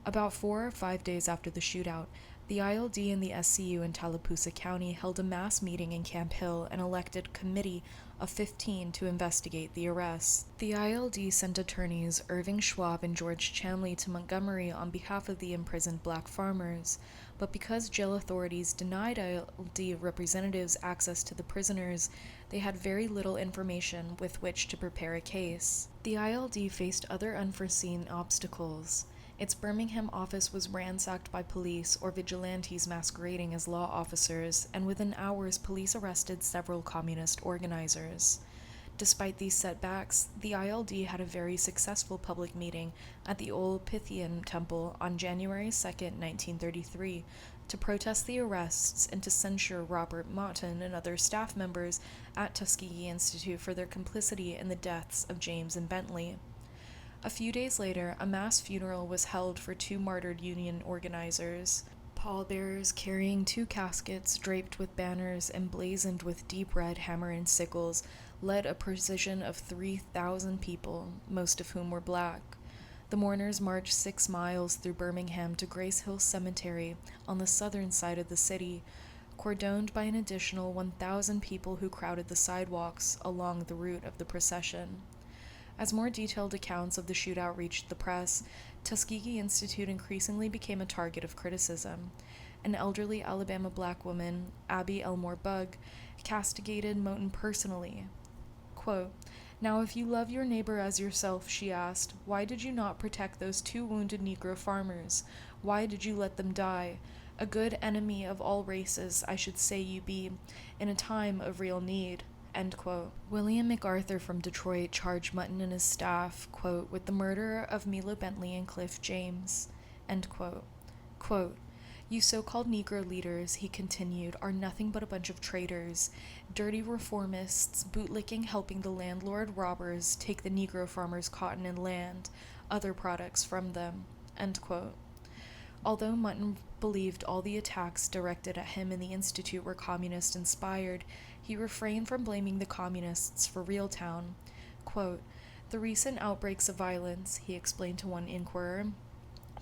About 4 or 5 days after the shootout, the ILD and the SCU in Tallapoosa County held a mass meeting in Camp Hill and elected a committee of 15 to investigate the arrests. The ILD sent attorneys Irving Schwab and George Chamley to Montgomery on behalf of the imprisoned black farmers, but because jail authorities denied ILD representatives access to the prisoners, they had very little information with which to prepare a case. The ILD faced other unforeseen obstacles. Its Birmingham office was ransacked by police or vigilantes masquerading as law officers, and within hours police arrested several communist organizers. Despite these setbacks, the ILD had a very successful public meeting at the Old Pythian Temple on January 2, 1933, to protest the arrests and to censure Robert Moughton and other staff members at Tuskegee Institute for their complicity in the deaths of James and Bentley. A few days later, a mass funeral was held for 2 martyred Union organizers. Pallbearers carrying 2 caskets draped with banners emblazoned with deep red hammer and sickles led a procession of 3,000 people, most of whom were black. The mourners marched 6 miles through Birmingham to Grace Hill Cemetery on the southern side of the city, cordoned by an additional 1,000 people who crowded the sidewalks along the route of the procession. As more detailed accounts of the shootout reached the press, Tuskegee Institute increasingly became a target of criticism. An elderly Alabama black woman, Abby Elmore Bugg, castigated Moughton personally. Quote, "Now if you love your neighbor as yourself," she asked, "why did you not protect those 2 wounded Negro farmers? Why did you let them die? A good enemy of all races, I should say you be, in a time of real need." End quote. William MacArthur from Detroit charged Moughton and his staff, quote, with the murder of Milo Bentley and Cliff James. End quote. Quote, "You so-called Negro leaders," he continued, "are nothing but a bunch of traitors, dirty reformists, bootlicking helping the landlord robbers take the Negro farmers' cotton and land, other products from them." End quote. Although Moughton believed all the attacks directed at him and the Institute were communist-inspired, he refrained from blaming the communists for Reeltown. Quote, "The recent outbreaks of violence," he explained to one inquirer,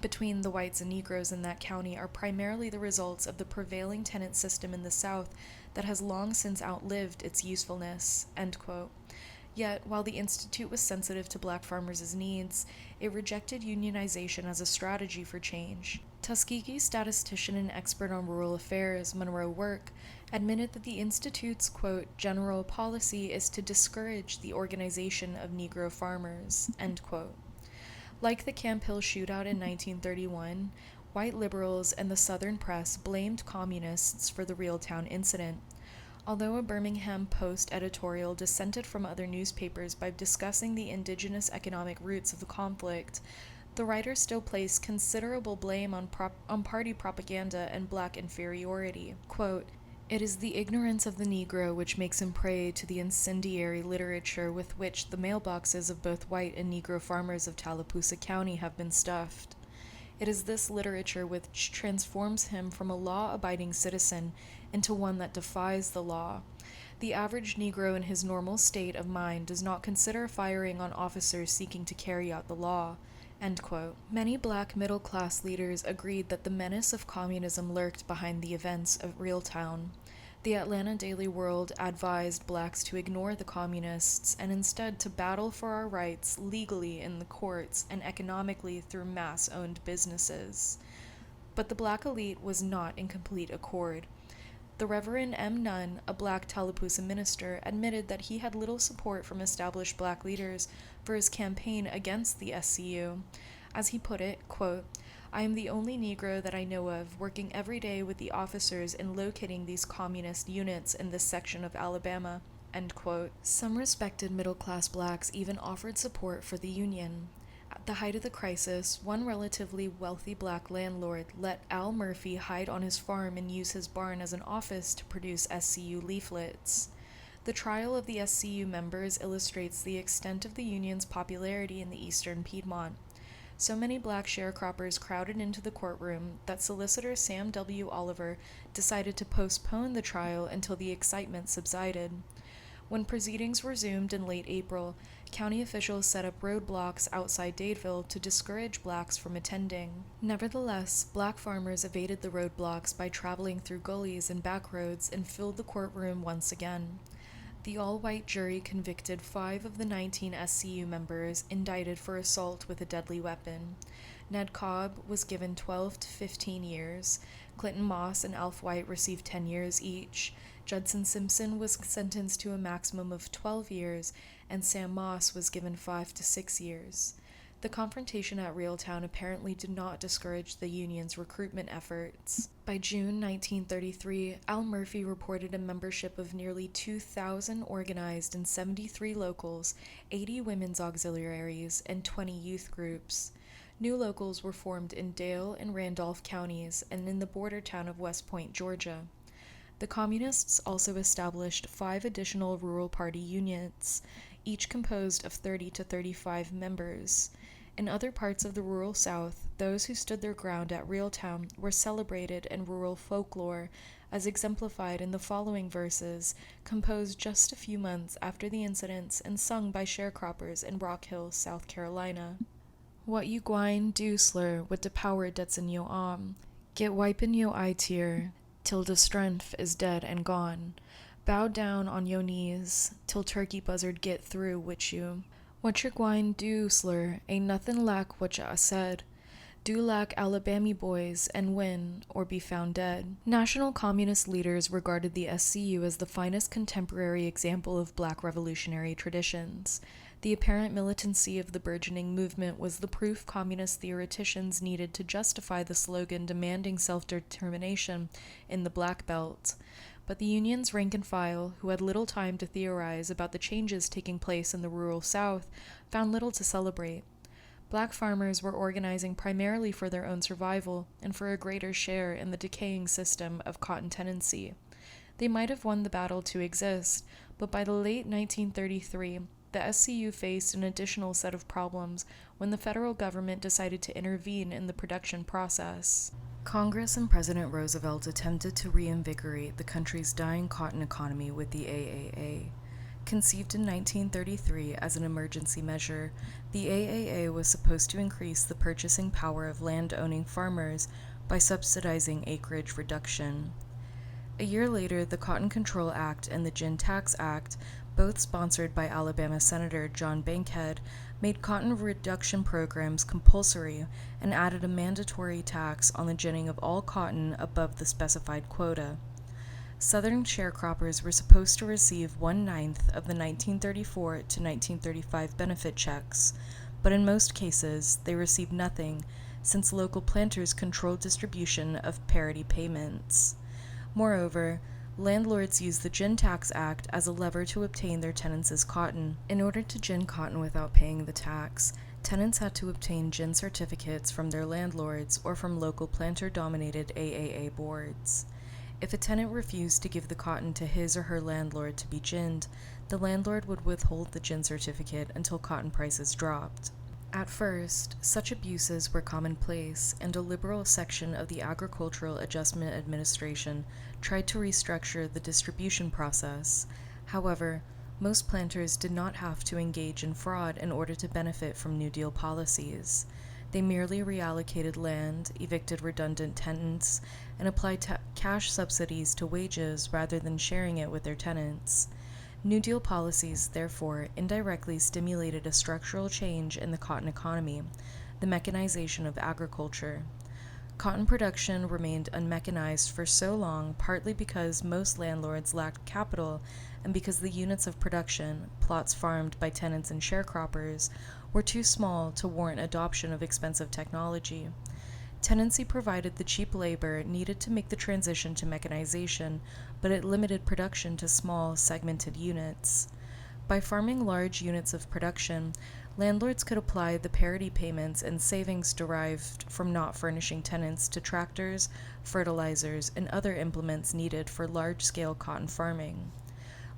"between the whites and Negroes in that county are primarily the results of the prevailing tenant system in the South that has long since outlived its usefulness." End quote. Yet, while the Institute was sensitive to black farmers' needs, it rejected unionization as a strategy for change. Tuskegee statistician and expert on rural affairs, Monroe Work, admitted that the Institute's, quote, general policy is to discourage the organization of Negro farmers, end quote. Like the Camp Hill shootout in 1931, white liberals and the Southern press blamed communists for the Reeltown incident. Although a Birmingham Post editorial dissented from other newspapers by discussing the indigenous economic roots of the conflict, the writer still placed considerable blame on party propaganda and black inferiority. Quote, "It is the ignorance of the Negro which makes him prey to the incendiary literature with which the mailboxes of both white and Negro farmers of Tallapoosa County have been stuffed. It is this literature which transforms him from a law-abiding citizen into one that defies the law. The average Negro in his normal state of mind does not consider firing on officers seeking to carry out the law." End quote. Many black middle-class leaders agreed that the menace of communism lurked behind the events of Reeltown. The Atlanta Daily World advised blacks to ignore the communists and instead to battle for our rights legally in the courts and economically through mass-owned businesses. But the black elite was not in complete accord. The Reverend M. Nunn, a black Tallapoosa minister, admitted that he had little support from established black leaders for his campaign against the SCU. As he put it, quote, "I am the only Negro that I know of working every day with the officers in locating these communist units in this section of Alabama." End quote. Some respected middle-class blacks even offered support for the Union. At the height of the crisis, one relatively wealthy black landlord let Al Murphy hide on his farm and use his barn as an office to produce SCU leaflets. The trial of the SCU members illustrates the extent of the Union's popularity in the eastern Piedmont. So many black sharecroppers crowded into the courtroom that solicitor Sam W. Oliver decided to postpone the trial until the excitement subsided. When proceedings resumed in late April, county officials set up roadblocks outside Dadeville to discourage blacks from attending. Nevertheless, black farmers evaded the roadblocks by traveling through gullies and back roads and filled the courtroom once again. The all-white jury convicted 5 of the 19 SCU members indicted for assault with a deadly weapon. Ned Cobb was given 12 to 15 years. Clinton Moss and Alf White received 10 years each. Judson Simpson was sentenced to a maximum of 12 years, and Sam Moss was given 5 to 6 years. The confrontation at Reeltown apparently did not discourage the Union's recruitment efforts. By June 1933, Al Murphy reported a membership of nearly 2,000 organized in 73 locals, 80 women's auxiliaries, and 20 youth groups. New locals were formed in Dale and Randolph counties and in the border town of West Point, Georgia. The Communists also established 5 additional rural party units, each composed of 30 to 35 members. In other parts of the rural South, those who stood their ground at Reeltown were celebrated in rural folklore, as exemplified in the following verses, composed just a few months after the incidents and sung by sharecroppers in Rock Hill, South Carolina. "What you gwine do, slur, with de power dat's in yo' arm? Get wipin' yo' eye tear, till de strength is dead and gone. Bow down on yo' knees, till Turkey Buzzard get through wid you. What you gwine do, slur, ain't nothin' lak what ya said. Do lak Alabamy boys and win, or be found dead." National Communist leaders regarded the SCU as the finest contemporary example of black revolutionary traditions. The apparent militancy of the burgeoning movement was the proof communist theoreticians needed to justify the slogan demanding self-determination in the Black Belt. But the Union's rank and file, who had little time to theorize about the changes taking place in the rural South, found little to celebrate. Black farmers were organizing primarily for their own survival and for a greater share in the decaying system of cotton tenancy. They might have won the battle to exist, but by the late 1933, the SCU faced an additional set of problems when the federal government decided to intervene in the production process. Congress and President Roosevelt attempted to reinvigorate the country's dying cotton economy with the AAA. Conceived in 1933 as an emergency measure, the AAA was supposed to increase the purchasing power of land-owning farmers by subsidizing acreage reduction. A year later, the Cotton Control Act and the Gin Tax Act both sponsored by Alabama Senator John Bankhead, made cotton reduction programs compulsory and added a mandatory tax on the ginning of all cotton above the specified quota. Southern sharecroppers were supposed to receive 1/9 of the 1934 to 1935 benefit checks, but in most cases they received nothing, since local planters controlled distribution of parity payments. Moreover, landlords used the Gin Tax Act as a lever to obtain their tenants' cotton. In order to gin cotton without paying the tax, tenants had to obtain gin certificates from their landlords or from local planter-dominated AAA boards. If a tenant refused to give the cotton to his or her landlord to be ginned, the landlord would withhold the gin certificate until cotton prices dropped. At first, such abuses were commonplace, and a liberal section of the Agricultural Adjustment Administration tried to restructure the distribution process. However, most planters did not have to engage in fraud in order to benefit from New Deal policies. They merely reallocated land, evicted redundant tenants, and applied cash subsidies to wages rather than sharing it with their tenants. New Deal policies, therefore, indirectly stimulated a structural change in the cotton economy, the mechanization of agriculture. Cotton production remained unmechanized for so long, partly because most landlords lacked capital and because the units of production, plots farmed by tenants and sharecroppers, were too small to warrant adoption of expensive technology. Tenancy provided the cheap labor needed to make the transition to mechanization, but it limited production to small, segmented units. By farming large units of production, landlords could apply the parity payments and savings derived from not furnishing tenants to tractors, fertilizers, and other implements needed for large-scale cotton farming.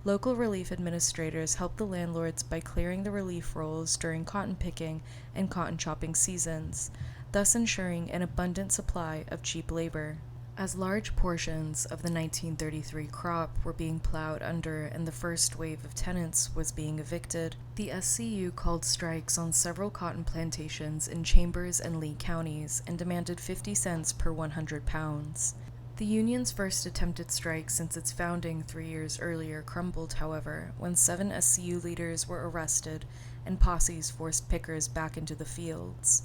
Local relief administrators helped the landlords by clearing the relief rolls during cotton picking and cotton chopping seasons, thus ensuring an abundant supply of cheap labor. As large portions of the 1933 crop were being plowed under and the first wave of tenants was being evicted, the SCU called strikes on several cotton plantations in Chambers and Lee counties and demanded 50 cents per 100 pounds. The union's first attempted strike since its founding 3 years earlier crumbled, however, when 7 SCU leaders were arrested and posses forced pickers back into the fields.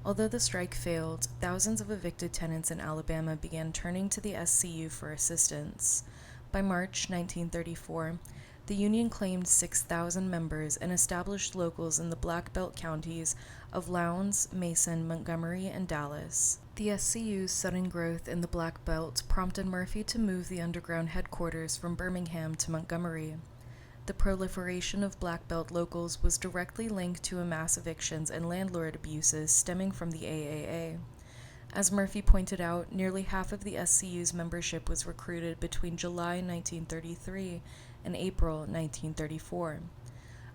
Although the strike failed, thousands of evicted tenants in Alabama began turning to the SCU for assistance. By March 1934, the Union claimed 6,000 members and established locals in the Black Belt counties of Lowndes, Mason, Montgomery, and Dallas. The SCU's sudden growth in the Black Belt prompted Murphy to move the underground headquarters from Birmingham to Montgomery. The proliferation of Black Belt locals was directly linked to mass evictions and landlord abuses stemming from the AAA. As Murphy pointed out, nearly half of the SCU's membership was recruited between July 1933 and April 1934.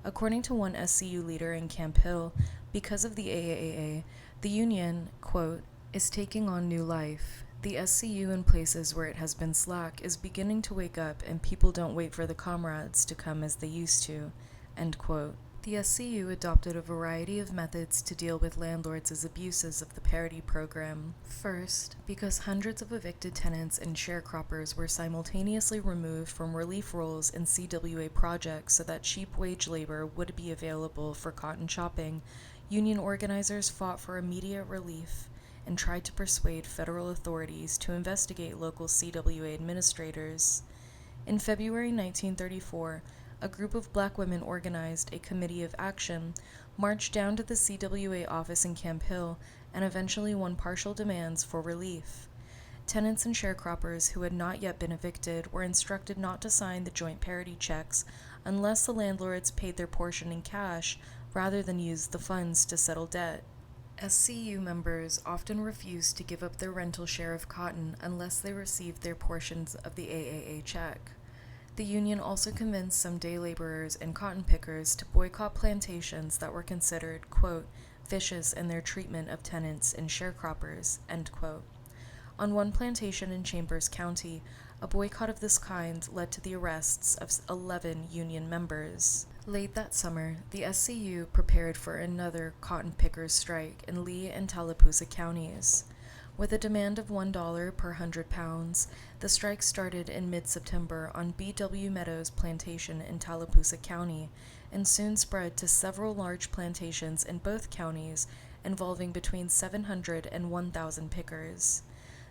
According to one SCU leader in Camp Hill, because of the AAA, the Union, quote, is taking on new life. The SCU in places where it has been slack is beginning to wake up, and people don't wait for the comrades to come as they used to, end quote. The SCU adopted a variety of methods to deal with landlords' abuses of the parity program. First, because hundreds of evicted tenants and sharecroppers were simultaneously removed from relief rolls and CWA projects so that cheap wage labor would be available for cotton chopping, union organizers fought for immediate relief and tried to persuade federal authorities to investigate local CWA administrators. In February 1934, a group of black women organized a committee of action, marched down to the CWA office in Camp Hill, and eventually won partial demands for relief. Tenants and sharecroppers who had not yet been evicted were instructed not to sign the joint parity checks unless the landlords paid their portion in cash rather than used the funds to settle debt. SCU members often refused to give up their rental share of cotton unless they received their portions of the AAA check. The Union also convinced some day laborers and cotton pickers to boycott plantations that were considered, quote, vicious in their treatment of tenants and sharecroppers, end quote. On one plantation in Chambers County, a boycott of this kind led to the arrests of 11 Union members. Late that summer, the SCU prepared for another cotton pickers strike in Lee and Tallapoosa counties. With a demand of $1 per 100 pounds, the strike started in mid-September on B.W. Meadows Plantation in Tallapoosa County and soon spread to several large plantations in both counties, involving between 700 and 1,000 pickers.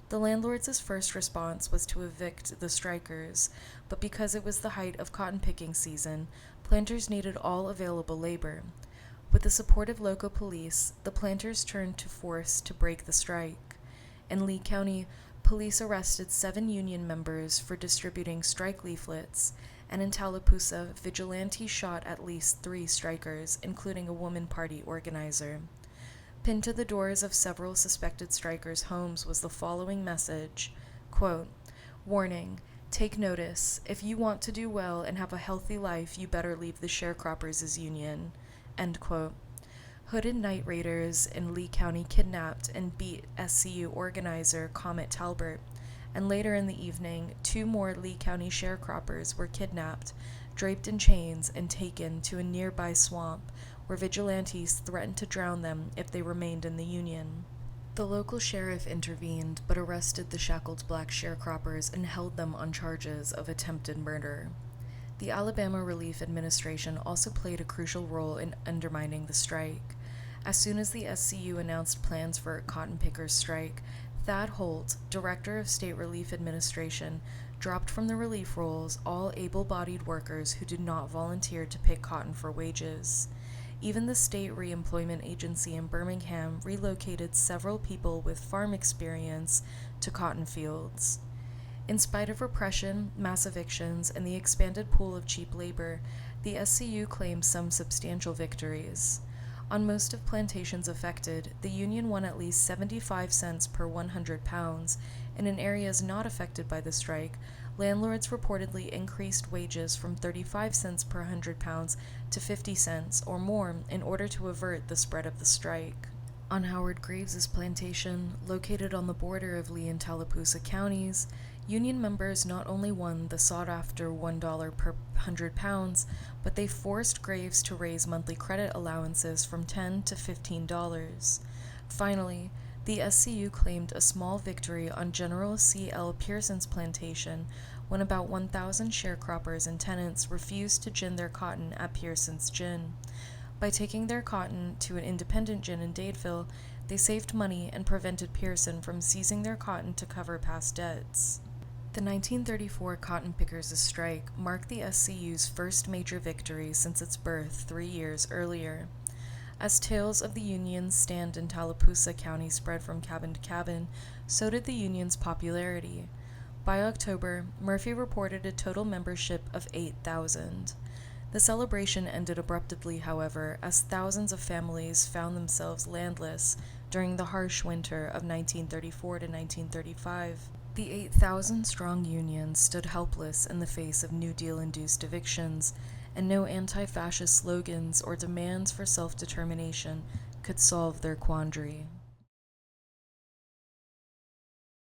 The landlords' first response was to evict the strikers, but because it was the height of cotton picking season, planters needed all available labor. With the support of local police, the planters turned to force to break the strike. In Lee County, police arrested 7 union members for distributing strike leaflets, and in Tallapoosa, vigilantes shot at least 3 strikers, including a woman party organizer. Pinned to the doors of several suspected strikers' homes was the following message, quote, "Warning, take notice. If you want to do well and have a healthy life, you better leave the Sharecroppers' Union," end quote. Hooded night raiders in Lee County kidnapped and beat SCU organizer Comet Talbert, and later in the evening, 2 more Lee County sharecroppers were kidnapped, draped in chains, and taken to a nearby swamp, where vigilantes threatened to drown them if they remained in the Union. The local sheriff intervened, but arrested the shackled black sharecroppers and held them on charges of attempted murder. The Alabama Relief Administration also played a crucial role in undermining the strike. As soon as the SCU announced plans for a cotton pickers' strike, Thad Holt, director of State Relief Administration, dropped from the relief rolls all able-bodied workers who did not volunteer to pick cotton for wages. Even the state reemployment agency in Birmingham relocated several people with farm experience to cotton fields. In spite of repression, mass evictions, and the expanded pool of cheap labor, the SCU claimed some substantial victories. On most of plantations affected, the Union won at least 75 cents per 100 pounds, and in areas not affected by the strike, landlords reportedly increased wages from 35 cents per 100 pounds to 50 cents or more in order to avert the spread of the strike. On Howard Graves's plantation, located on the border of Lee and Tallapoosa counties, Union members not only won the sought-after $1 per 100 pounds, but they forced Graves to raise monthly credit allowances from $10 to $15. Finally, the SCU claimed a small victory on General C. L. Pearson's plantation when about 1,000 sharecroppers and tenants refused to gin their cotton at Pearson's gin. By taking their cotton to an independent gin in Dadeville, they saved money and prevented Pearson from seizing their cotton to cover past debts. The 1934 Cotton Pickers' Strike marked the SCU's first major victory since its birth 3 years earlier. As tales of the Union's stand in Tallapoosa County spread from cabin to cabin, so did the Union's popularity. By October, Murphy reported a total membership of 8,000. The celebration ended abruptly, however, as thousands of families found themselves landless during the harsh winter of 1934 to 1935. The 8,000-strong Union stood helpless in the face of New Deal-induced evictions, and no anti-fascist slogans or demands for self-determination could solve their quandary.